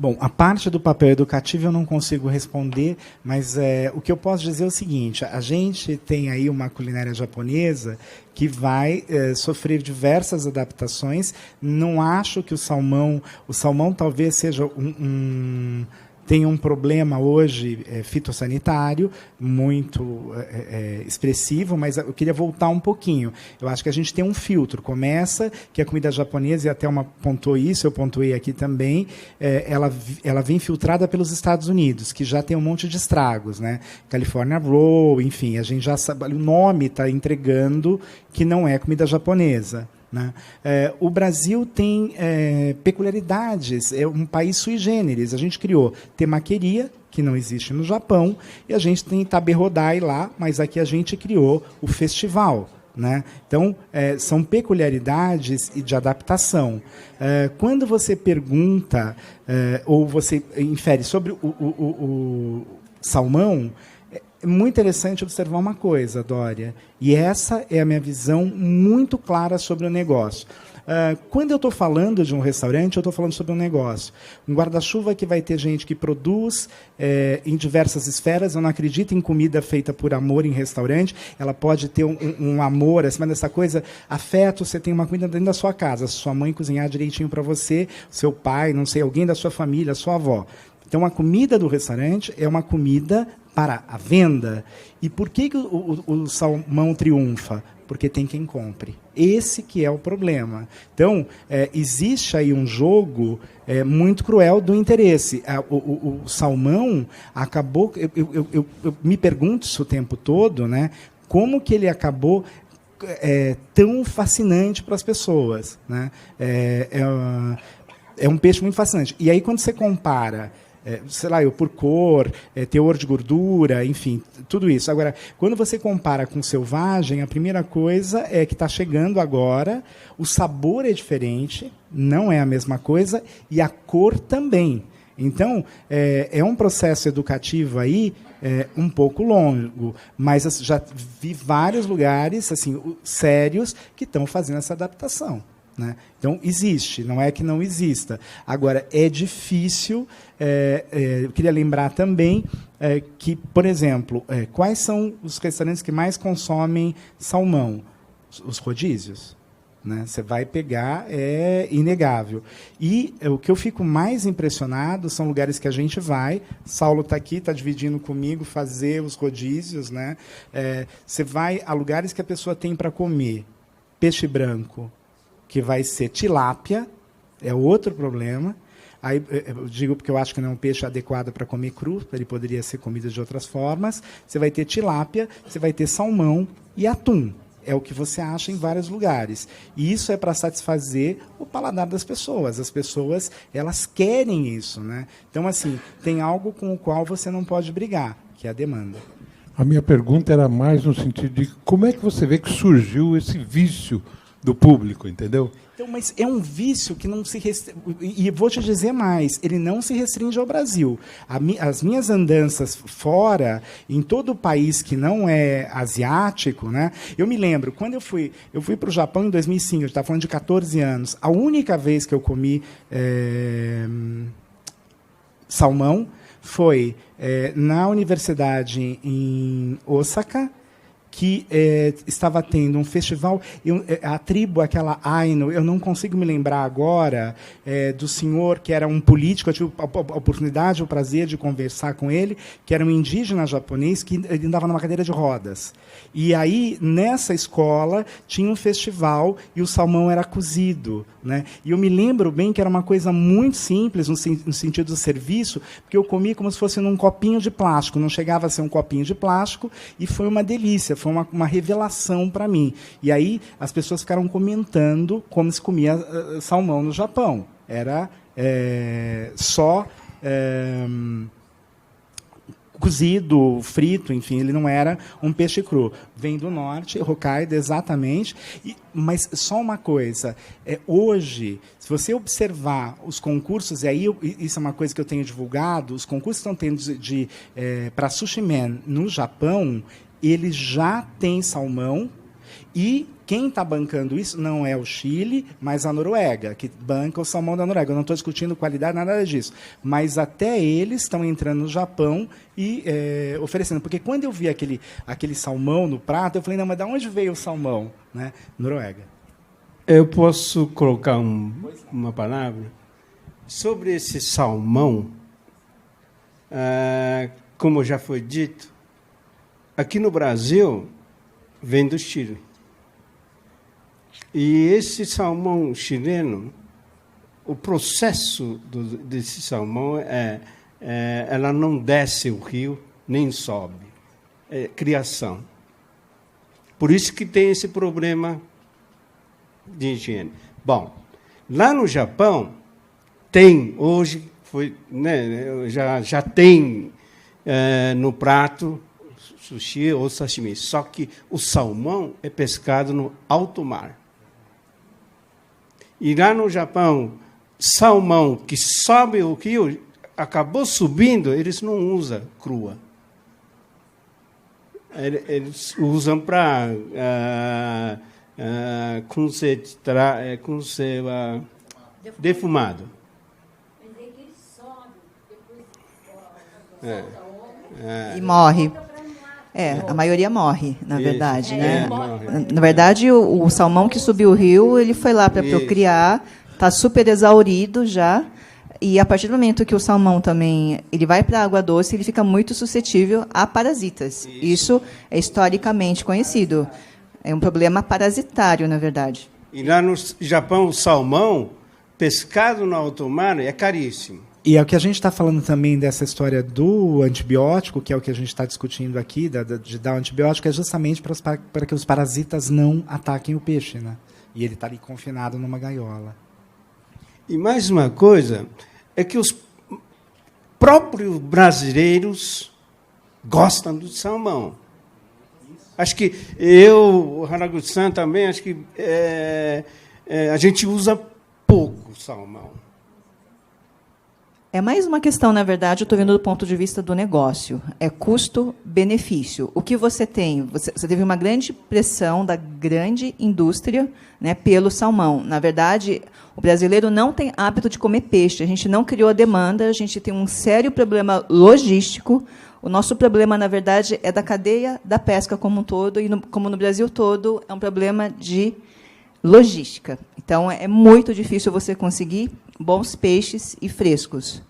Bom, a parte do papel educativo eu não consigo responder, mas o que eu posso dizer é o seguinte: a gente tem aí uma culinária japonesa que vai sofrer diversas adaptações. Não acho que o salmão talvez seja tem um problema hoje fitossanitário muito expressivo, mas eu queria voltar um pouquinho. Eu acho que a gente tem um filtro. Começa que a comida japonesa, e até pontuou isso, eu pontuei aqui também, ela vem filtrada pelos Estados Unidos, que já tem um monte de estragos, né? California Roll, enfim, a gente já sabe, o nome está entregando que não é comida japonesa, né? O Brasil tem peculiaridades, é um país sui generis. A gente criou temaqueria, que não existe no Japão, e a gente tem Tabe Rodai lá, mas aqui a gente criou o festival, né? Então, são peculiaridades de adaptação. Quando você pergunta, ou você infere sobre o salmão, é muito interessante observar uma coisa, Dória, e essa é a minha visão muito clara sobre o negócio. Quando eu estou falando de um restaurante, eu estou falando sobre um negócio. Um guarda-chuva que vai ter gente que produz em diversas esferas. Eu não acredito em comida feita por amor em restaurante. Ela pode ter um amor, acima dessa coisa, afeto. Você tem uma comida dentro da sua casa. Sua mãe cozinhar direitinho para você, seu pai, não sei, alguém da sua família, sua avó. Então, a comida do restaurante é uma comida para a venda. E por que o salmão triunfa? Porque tem quem compre. Esse que é o problema. Então, existe aí um jogo muito cruel do interesse. O salmão acabou... Eu me pergunto isso o tempo todo, né? Como que ele acabou tão fascinante para as pessoas, né? É um peixe muito fascinante. E aí, quando você compara... sei lá, por cor, teor de gordura, enfim, tudo isso. Agora, quando você compara com selvagem, a primeira coisa é que está chegando agora, o sabor é diferente, não é a mesma coisa, e a cor também. Então, é um processo educativo aí um pouco longo, mas já vi vários lugares assim sérios que estão fazendo essa adaptação. Né? Então, existe, não é que não exista. Agora, é difícil. Eu queria lembrar também que, por exemplo, quais são os restaurantes que mais consomem salmão? Os rodízios. Né? Você vai pegar, é inegável. E o que eu fico mais impressionado são lugares que a gente vai. Saulo está aqui, está dividindo comigo, fazer os rodízios. Né? Você vai a lugares que a pessoa tem para comer peixe branco, que vai ser tilápia, é outro problema. Aí, eu digo porque eu acho que não é um peixe adequado para comer cru, ele poderia ser comido de outras formas. Você vai ter tilápia, você vai ter salmão e atum. É o que você acha em vários lugares. E isso é para satisfazer o paladar das pessoas. As pessoas, elas querem isso. Né? Então, assim, tem algo com o qual você não pode brigar, que é a demanda. A minha pergunta era mais no sentido de como é que você vê que surgiu esse vício do público, entendeu? Então, mas é um vício que não se restringe. E vou te dizer mais, ele não se restringe ao Brasil. As minhas andanças fora, em todo o país que não é asiático, né? Eu me lembro, quando eu fui para o Japão em 2005, eu estava falando de 14 anos, a única vez que eu comi salmão foi na universidade em Osaka, que estava tendo um festival, a tribo, aquela Ainu, eu não consigo me lembrar agora do senhor que era um político, eu tive a oportunidade, o prazer de conversar com ele, que era um indígena japonês que ele andava numa cadeira de rodas. E aí, nessa escola, tinha um festival e o salmão era cozido. Né? E eu me lembro bem que era uma coisa muito simples, no sentido do serviço, porque eu comia como se fosse num copinho de plástico, não chegava a ser um copinho de plástico, e foi uma delícia, foi uma revelação para mim. E aí as pessoas ficaram comentando como se comia salmão no Japão. Era só cozido, frito, enfim, ele não era um peixe cru. Vem do norte, Hokkaido, exatamente. Mas só uma coisa, hoje, se você observar os concursos, e aí isso é uma coisa que eu tenho divulgado, os concursos que estão tendo para sushi man no Japão, eles já têm salmão, e quem está bancando isso não é o Chile, mas a Noruega, que banca o salmão da Noruega. Eu não estou discutindo qualidade, nada disso. Mas até eles estão entrando no Japão e oferecendo. Porque quando eu vi aquele salmão no prato, eu falei, não, mas de onde veio o salmão? Né? Noruega. Eu posso colocar uma palavra? Sobre esse salmão, como já foi dito, aqui no Brasil vem do Chile. E esse salmão chileno, o processo desse salmão ela não desce o rio, nem sobe. É criação. Por isso que tem esse problema de higiene. Bom, lá no Japão, tem, hoje, já tem no prato sushi ou sashimi, só que o salmão é pescado no alto mar. E lá no Japão, salmão que sobe o rio, acabou subindo, eles não usam crua. Eles usam para defumado. E morre. A maioria morre, na verdade. Né? Na verdade, o salmão que subiu o rio, ele foi lá para procriar, está super exaurido já, e a partir do momento que o salmão também ele vai para a água doce, ele fica muito suscetível a parasitas. Isso é historicamente conhecido. É um problema parasitário, na verdade. E lá no Japão, o salmão pescado no alto mar é caríssimo. E é o que a gente está falando também dessa história do antibiótico, que é o que a gente está discutindo aqui, de dar o antibiótico, é justamente para que os parasitas não ataquem o peixe. Né? E ele está ali confinado numa gaiola. E mais uma coisa, é que os próprios brasileiros gostam do salmão. Acho que o Haraguchi-san também, acho que a gente usa pouco salmão. É mais uma questão, na verdade, eu estou vendo do ponto de vista do negócio. É custo-benefício. O que você tem? Você teve uma grande pressão da grande indústria, né, pelo salmão. Na verdade, o brasileiro não tem hábito de comer peixe. A gente não criou a demanda, a gente tem um sério problema logístico. O nosso problema, na verdade, é da cadeia da pesca como um todo, e como no Brasil todo, é um problema de logística. Então, é muito difícil você conseguir bons peixes e frescos.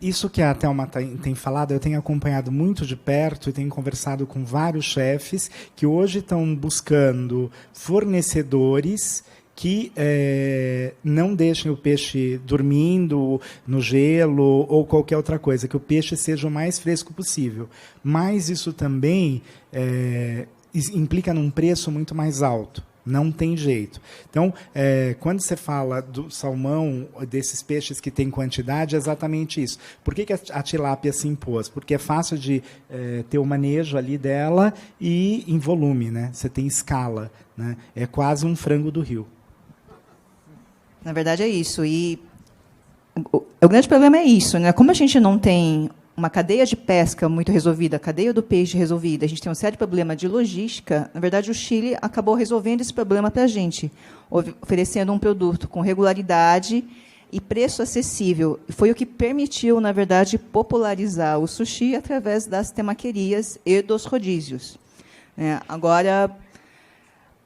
Isso que a Thelma tem falado, eu tenho acompanhado muito de perto e tenho conversado com vários chefes que hoje estão buscando fornecedores que não deixem o peixe dormindo no gelo ou qualquer outra coisa, que o peixe seja o mais fresco possível. Mas isso também implica num preço muito mais alto. Não tem jeito. Então, quando você fala do salmão, desses peixes que têm quantidade, é exatamente isso. Por que a tilápia se impôs? Porque é fácil de ter o manejo ali dela e em volume, né? Você tem escala, né? É quase um frango do rio. Na verdade, é isso. E o grande problema é isso, né? Como a gente não tem uma cadeia de pesca muito resolvida, a cadeia do peixe resolvida, a gente tem um sério problema de logística, na verdade, o Chile acabou resolvendo esse problema para a gente, oferecendo um produto com regularidade e preço acessível. Foi o que permitiu, na verdade, popularizar o sushi através das temaquerias e dos rodízios. Agora,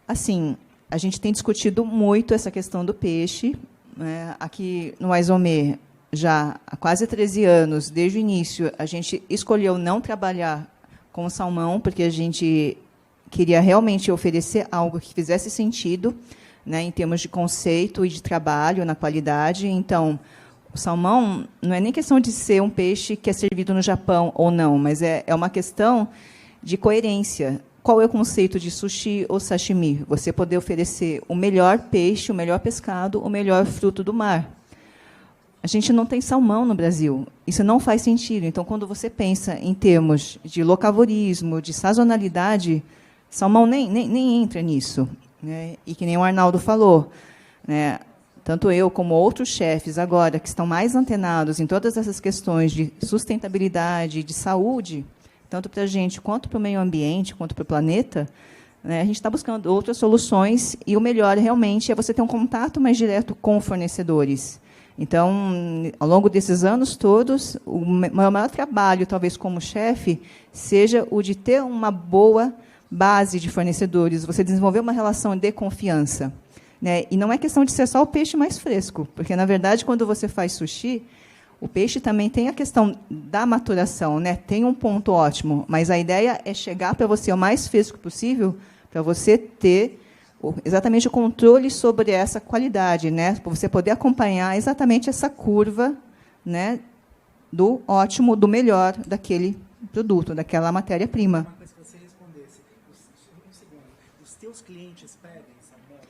assim, a gente tem discutido muito essa questão do peixe. Aqui no Aizomê, já há quase 13 anos, desde o início, a gente escolheu não trabalhar com salmão, porque a gente queria realmente oferecer algo que fizesse sentido, né, em termos de conceito e de trabalho, na qualidade. Então, o salmão não é nem questão de ser um peixe que é servido no Japão ou não, mas é uma questão de coerência. Qual é o conceito de sushi ou sashimi? Você poder oferecer o melhor peixe, o melhor pescado, o melhor fruto do mar. A gente não tem salmão no Brasil. Isso não faz sentido. Então, quando você pensa em termos de locavorismo, de sazonalidade, salmão nem entra nisso. Né? E que nem o Arnaldo falou, né? Tanto eu como outros chefes agora que estão mais antenados em todas essas questões de sustentabilidade, de saúde, tanto para a gente quanto para o meio ambiente, quanto para o planeta, né? A gente está buscando outras soluções e o melhor realmente é você ter um contato mais direto com fornecedores. Então, ao longo desses anos todos, o meu maior trabalho, talvez como chefe, seja o de ter uma boa base de fornecedores, você desenvolver uma relação de confiança. Né? E não é questão de ser só o peixe mais fresco, porque, na verdade, quando você faz sushi, o peixe também tem a questão da maturação, né? Tem um ponto ótimo, mas a ideia é chegar para você o mais fresco possível, para você ter exatamente o controle sobre essa qualidade, né? Para você poder acompanhar exatamente essa curva, né, do ótimo, do melhor daquele produto, daquela matéria-prima. Uma coisa que você respondesse, um segundo, os teus clientes pedem salmão?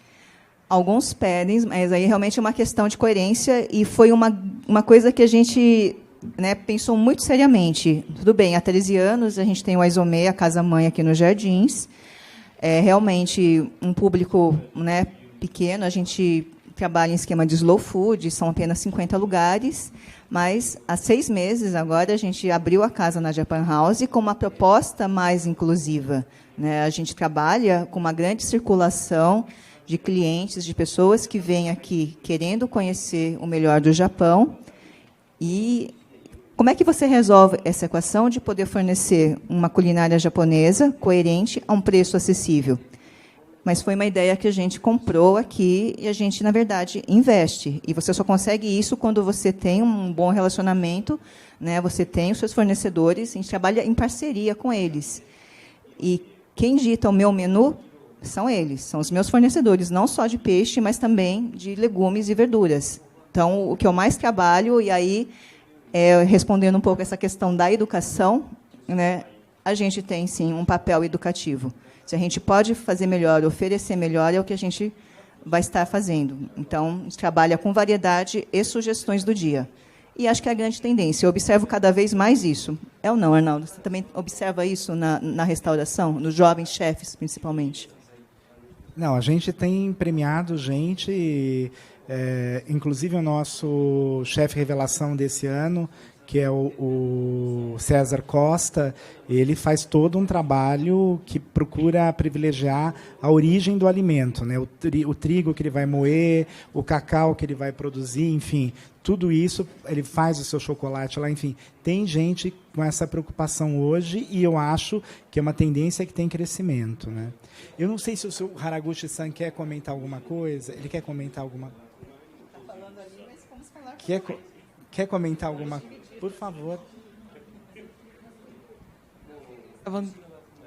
Alguns pedem, mas aí realmente é uma questão de coerência e foi uma coisa que a gente, né, pensou muito seriamente. Tudo bem, há 13 anos a gente tem o Aizomê, a casa-mãe aqui nos Jardins. É realmente um público, né, pequeno. A gente trabalha em esquema de slow food, são apenas 50 lugares, mas há 6 meses agora a gente abriu a casa na Japan House com uma proposta mais inclusiva. Né? A gente trabalha com uma grande circulação de clientes, de pessoas que vêm aqui querendo conhecer o melhor do Japão. E como é que você resolve essa equação de poder fornecer uma culinária japonesa coerente a um preço acessível? Mas foi uma ideia que a gente comprou aqui e a gente, na verdade, investe. E você só consegue isso quando você tem um bom relacionamento, né? Você tem os seus fornecedores, a gente trabalha em parceria com eles. E quem dita o meu menu são eles, são os meus fornecedores, não só de peixe, mas também de legumes e verduras. Então, o que eu mais trabalho, e aí, respondendo um pouco essa questão da educação, né, a gente tem, sim, um papel educativo. Se a gente pode fazer melhor, oferecer melhor, é o que a gente vai estar fazendo. Então, a gente trabalha com variedade e sugestões do dia. E acho que é a grande tendência. Eu observo cada vez mais isso. É ou não, Arnaldo? Você também observa isso na restauração, nos jovens chefes, principalmente? Não, a gente tem premiado gente Inclusive, o nosso chefe revelação desse ano, que é o César Costa, ele faz todo um trabalho que procura privilegiar a origem do alimento, né? O trigo que ele vai moer, o cacau que ele vai produzir, enfim, tudo isso, ele faz o seu chocolate lá, enfim. Tem gente com essa preocupação hoje e eu acho que é uma tendência que tem crescimento, né? Eu não sei se o seu Haraguchi-san quer comentar alguma coisa. Ele quer comentar alguma coisa? Está falando ali, mas vamos falar. Quer comentar alguma coisa? Por favor.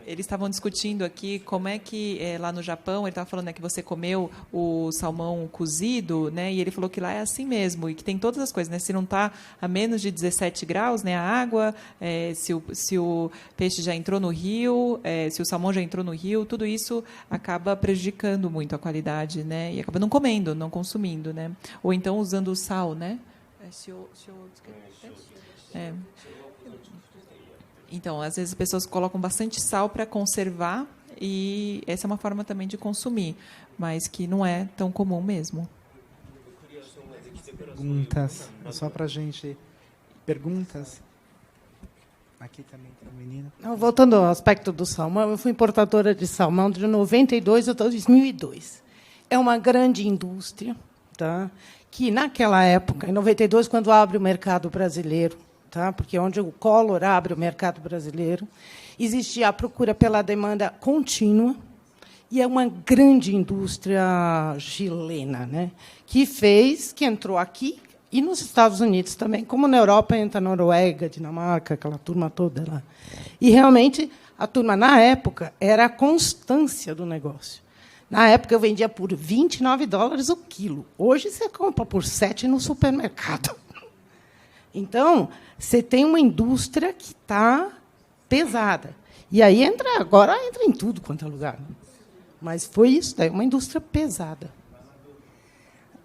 Eles estavam discutindo aqui como é que lá no Japão, ele estava falando que você comeu o salmão cozido, né? E ele falou que lá é assim mesmo, e que tem todas as coisas, né? Se não está a menos de 17 graus, né? A água, se o peixe já entrou no rio, se o salmão já entrou no rio, tudo isso acaba prejudicando muito a qualidade, né? E acaba não comendo, não consumindo, né? Ou então usando o sal, né? Então, às vezes as pessoas colocam bastante sal para conservar e essa é uma forma também de consumir, mas que não é tão comum mesmo. Perguntas, só para a gente... Perguntas? Aqui também tem uma menina. Voltando ao aspecto do salmão, eu fui importadora de salmão de 92 até 2002. É uma grande indústria, tá? Que, naquela época, em 92, quando abre o mercado brasileiro, tá? Porque onde o Collor abre o mercado brasileiro, existia a procura pela demanda contínua, e é uma grande indústria chilena, né? Que entrou aqui, e nos Estados Unidos também, como na Europa entra a Noruega, Dinamarca, aquela turma toda lá. E, realmente, a turma, na época, era a constância do negócio. Na época, eu vendia por $29 o quilo. Hoje, você compra por 7 no supermercado. Então, você tem uma indústria que está pesada. E aí agora entra em tudo quanto é lugar. Mas foi isso, daí, uma indústria pesada.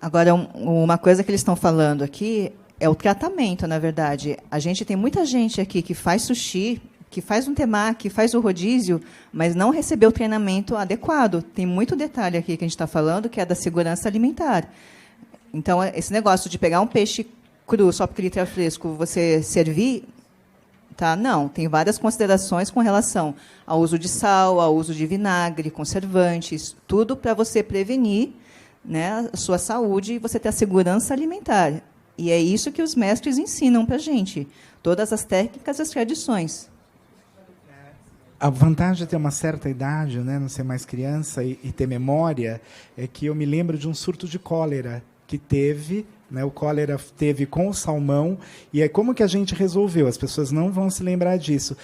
Agora, uma coisa que eles estão falando aqui é o tratamento, na verdade. A gente tem muita gente aqui que faz sushi, que faz um temaki, que faz o rodízio, mas não recebeu o treinamento adequado. Tem muito detalhe aqui que a gente está falando, que é da segurança alimentar. Então, esse negócio de pegar um peixe cru só porque ele está fresco, você servir, tá? Não, tem várias considerações com relação ao uso de sal, ao uso de vinagre, conservantes, tudo para você prevenir, né, a sua saúde e você ter a segurança alimentar. E é isso que os mestres ensinam para a gente, todas as técnicas e as tradições. A vantagem de ter uma certa idade, né, não ser mais criança e ter memória, é que eu me lembro de um surto de cólera que teve, né, o cólera teve com o salmão, e aí como que a gente resolveu? As pessoas não vão se lembrar disso.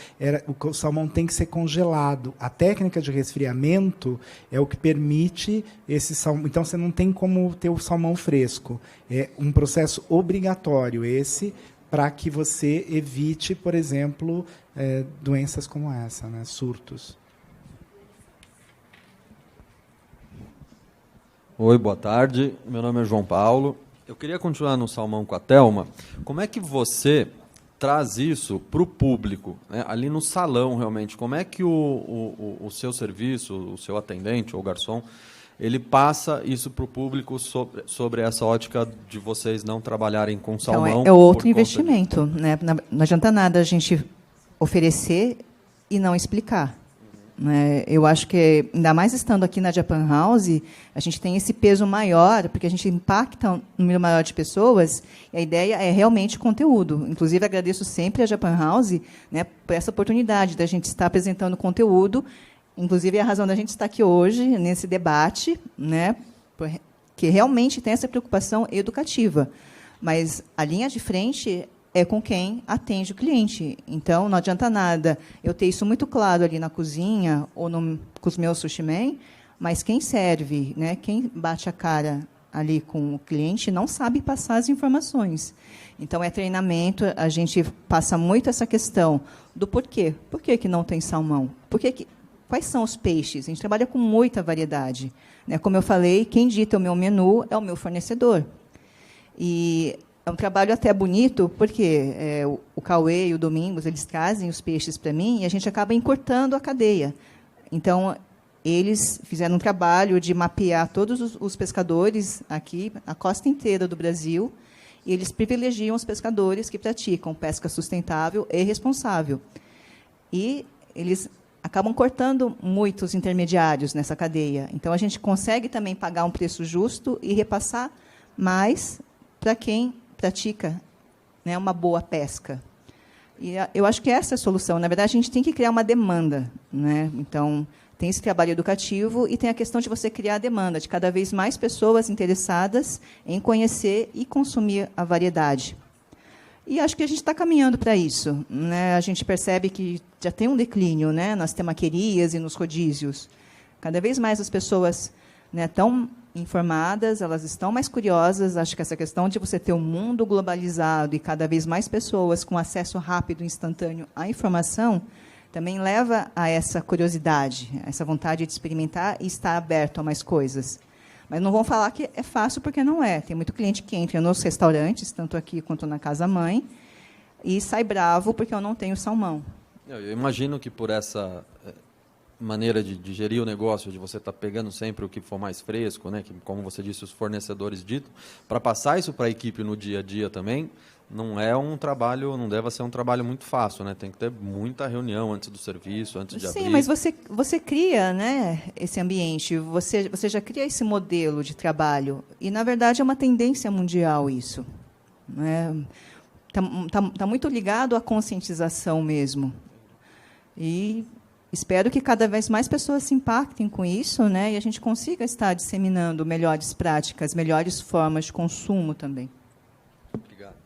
O salmão tem que ser congelado. A técnica de resfriamento é o que permite esse salmão. Então, você não tem como ter o salmão fresco. É um processo obrigatório esse, para que você evite, por exemplo, doenças como essa, né, surtos. Oi, boa tarde. Meu nome é João Paulo. Eu queria continuar no salmão com a Thelma. Como é que você traz isso para o público, né? Ali no salão, realmente? Como é que o seu serviço, o seu atendente ou garçom, ele passa isso para o público sobre essa ótica de vocês não trabalharem com salmão? Então, é outro investimento, né? Não adianta nada a gente oferecer e não explicar. Eu acho que, ainda mais estando aqui na Japan House, a gente tem esse peso maior, porque a gente impacta um número maior de pessoas, e a ideia é realmente conteúdo. Inclusive, agradeço sempre a Japan House, né, por essa oportunidade da gente estar apresentando conteúdo. Inclusive, é a razão da gente estar aqui hoje, nesse debate, né, que realmente tem essa preocupação educativa. Mas a linha de frente é com quem atende o cliente. Então, não adianta nada eu ter isso muito claro ali na cozinha ou com os meus sushi men, mas quem serve, né, quem bate a cara ali com o cliente não sabe passar as informações. Então, é treinamento, a gente passa muito essa questão do porquê. Por que não tem salmão? Quais são os peixes? A gente trabalha com muita variedade, né? Como eu falei, quem dita o meu menu é o meu fornecedor. E é um trabalho até bonito, porque o Cauê e o Domingos, eles trazem os peixes para mim e a gente acaba encurtando a cadeia. Então, eles fizeram um trabalho de mapear todos os pescadores aqui, a costa inteira do Brasil, e eles privilegiam os pescadores que praticam pesca sustentável e responsável. E eles acabam cortando muitos intermediários nessa cadeia. Então, a gente consegue também pagar um preço justo e repassar mais para quem pratica, né, uma boa pesca. E eu acho que essa é a solução. Na verdade, a gente tem que criar uma demanda, né? Então, tem esse trabalho educativo e tem a questão de você criar a demanda, de cada vez mais pessoas interessadas em conhecer e consumir a variedade. E acho que a gente está caminhando para isso, né? A gente percebe que já tem um declínio, né, nas temaquerias e nos rodízios. Cada vez mais as pessoas, né, estão informadas, elas estão mais curiosas. Acho que essa questão de você ter um mundo globalizado e cada vez mais pessoas com acesso rápido e instantâneo à informação também leva a essa curiosidade, a essa vontade de experimentar e estar aberto a mais coisas. Mas não vão falar que é fácil, porque não é. Tem muito cliente que entra nos restaurantes, tanto aqui quanto na casa-mãe, e sai bravo porque eu não tenho salmão. Eu imagino que por essa maneira de gerir o negócio, de você estar pegando sempre o que for mais fresco, né, que, como você disse, os fornecedores ditam, para passar isso para a equipe no dia a dia também, não é um trabalho, não deve ser um trabalho muito fácil, né? Tem que ter muita reunião antes do serviço, antes de abrir. Sim, mas você cria, né, esse ambiente, você já cria esse modelo de trabalho, e, na verdade, é uma tendência mundial isso. Tá muito ligado à conscientização mesmo. E espero que cada vez mais pessoas se impactem com isso, né, e a gente consiga estar disseminando melhores práticas, melhores formas de consumo também. Obrigado.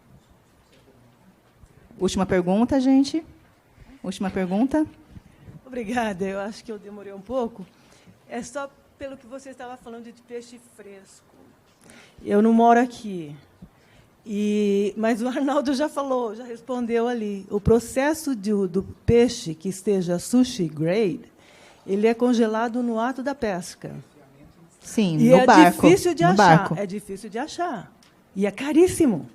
Última pergunta, gente. Última pergunta. Obrigada. Eu acho que eu demorei um pouco. É só pelo que você estava falando de peixe fresco. Eu não moro aqui. Mas o Arnaldo já falou, já respondeu ali. O processo do peixe que esteja sushi grade, ele é congelado no ato da pesca. Sim, e no barco. Difícil de no achar. Barco. É difícil de achar. E é caríssimo.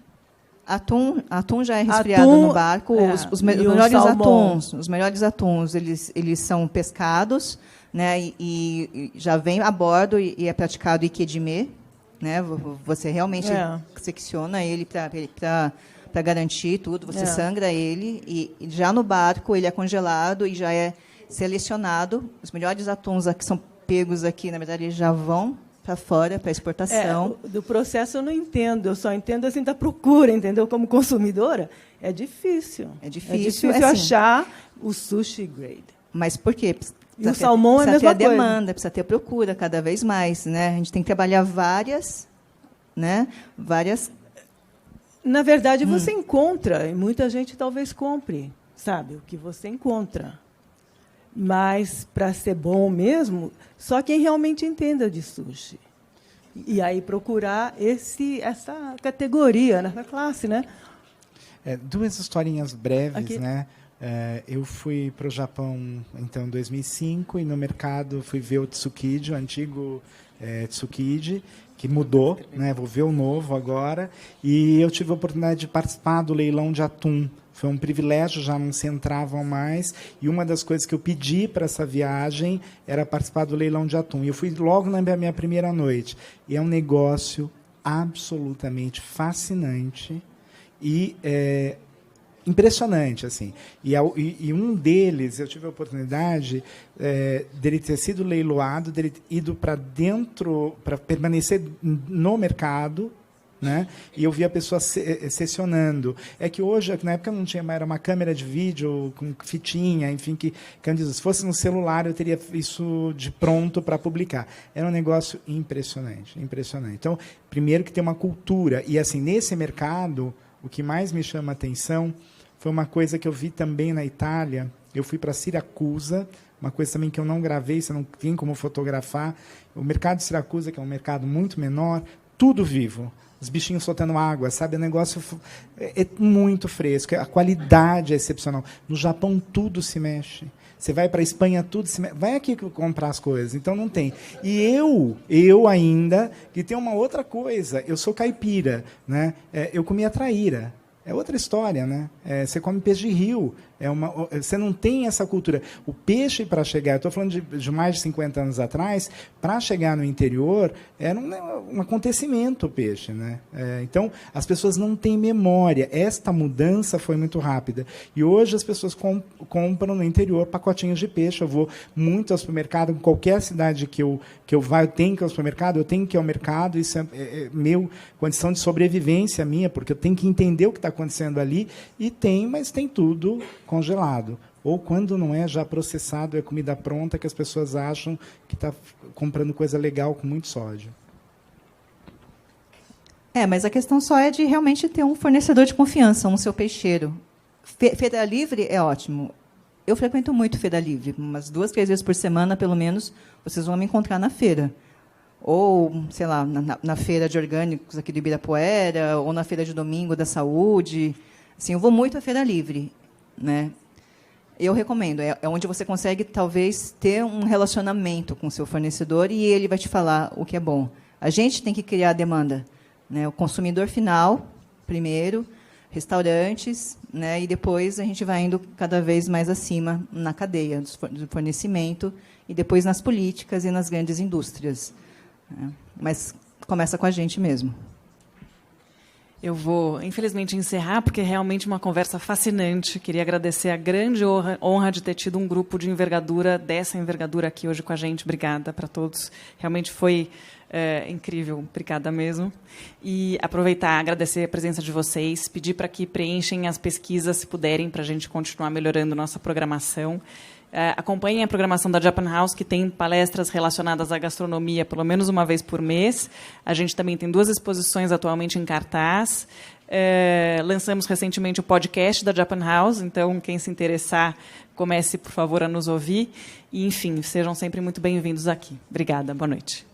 Atum já é resfriado no barco. Os melhores atuns, eles são pescados, né, e já vem a bordo e é praticado ikedime, né? Você realmente secciona ele para garantir tudo. Você sangra ele e já no barco ele é congelado e já é selecionado. Os melhores atuns que são pegos aqui, na verdade, eles já vão para fora, para exportação. Do processo eu não entendo, eu só entendo assim da procura, entendeu? Como consumidora, é difícil. É difícil assim, achar o sushi grade. Mas por quê? E o salmão é a mesma coisa. Precisa ter a demanda, precisa ter a procura cada vez mais, né? A gente tem que trabalhar várias. Na verdade, você encontra, e muita gente talvez compre, sabe? O que você encontra. Mas, para ser bom mesmo, só quem realmente entenda de sushi. E aí procurar essa categoria, nessa classe, né? Duas historinhas breves, aqui. Né? Eu fui para o Japão então, em 2005 e no mercado fui ver o Tsukiji, o antigo Tsukiji, que mudou, né? Vou ver o novo agora. E eu tive a oportunidade de participar do leilão de atum. Foi um privilégio, já não se entravam mais. E uma das coisas que eu pedi para essa viagem era participar do leilão de atum. E eu fui logo na minha primeira noite. E é um negócio absolutamente fascinante e impressionante, assim. E um deles, eu tive a oportunidade dele ter sido leiloado, dele ido para dentro, para permanecer no mercado, né? E eu vi a pessoa sessionando. É que hoje, na época não tinha mais, era uma câmera de vídeo com fitinha, enfim, que se fosse no celular eu teria isso de pronto para publicar. Era um negócio impressionante, impressionante. Então, primeiro que tem uma cultura, e assim, nesse mercado, o que mais me chama a atenção foi uma coisa que eu vi também na Itália. Eu fui para Siracusa, uma coisa também que eu não gravei, você não tem como fotografar. O mercado de Siracusa, que é um mercado muito menor, tudo vivo. Os bichinhos soltando água, sabe? O negócio é muito fresco, a qualidade é excepcional. No Japão, tudo se mexe. Você vai para a Espanha, tudo se mexe. Vai aqui comprar as coisas. Então, não tem. E eu ainda, que tem uma outra coisa, eu sou caipira, né? Eu comia traíra. é outra história, né? Você come peixe de rio, você não tem essa cultura. O peixe, para chegar, eu estou falando de mais de 50 anos atrás, para chegar no interior, era um acontecimento o peixe, né? Então, as pessoas não têm memória. Esta mudança foi muito rápida. E hoje as pessoas compram no interior pacotinhos de peixe. Eu vou muito ao supermercado, em qualquer cidade que eu vá, eu tenho que ir ao supermercado, eu tenho que ir ao mercado, isso é meu condição de sobrevivência minha, porque eu tenho que entender o que está acontecendo ali, mas tem tudo congelado. Ou quando não é já processado, é comida pronta, que as pessoas acham que está comprando coisa legal com muito sódio. Mas a questão só é de realmente ter um fornecedor de confiança, um seu peixeiro. Feira livre é ótimo. Eu frequento muito feira livre, umas 2, 3 vezes por semana, pelo menos, vocês vão me encontrar na feira. Ou, sei lá, na feira de orgânicos aqui do Ibirapuera, ou na feira de domingo da saúde. Assim, eu vou muito à feira livre, né? Eu recomendo. É onde você consegue, talvez, ter um relacionamento com o seu fornecedor e ele vai te falar o que é bom. A gente tem que criar a demanda, né? O consumidor final, primeiro, restaurantes, né? E depois a gente vai indo cada vez mais acima na cadeia do fornecimento e depois nas políticas e nas grandes indústrias. Mas começa com a gente mesmo. Eu vou, infelizmente, encerrar, porque é realmente uma conversa fascinante. Queria agradecer a grande honra de ter tido um grupo de envergadura, dessa envergadura aqui hoje com a gente. Obrigada para todos. Realmente foi incrível. Obrigada mesmo. E aproveitar, agradecer a presença de vocês, pedir para que preenchem as pesquisas, se puderem, para a gente continuar melhorando nossa programação. Acompanhem a programação da Japan House, que tem palestras relacionadas à gastronomia pelo menos uma vez por mês. A gente também tem 2 exposições atualmente em cartaz. Lançamos recentemente o podcast da Japan House, então quem se interessar, comece, por favor, a nos ouvir. E, enfim, sejam sempre muito bem-vindos aqui. Obrigada, boa noite.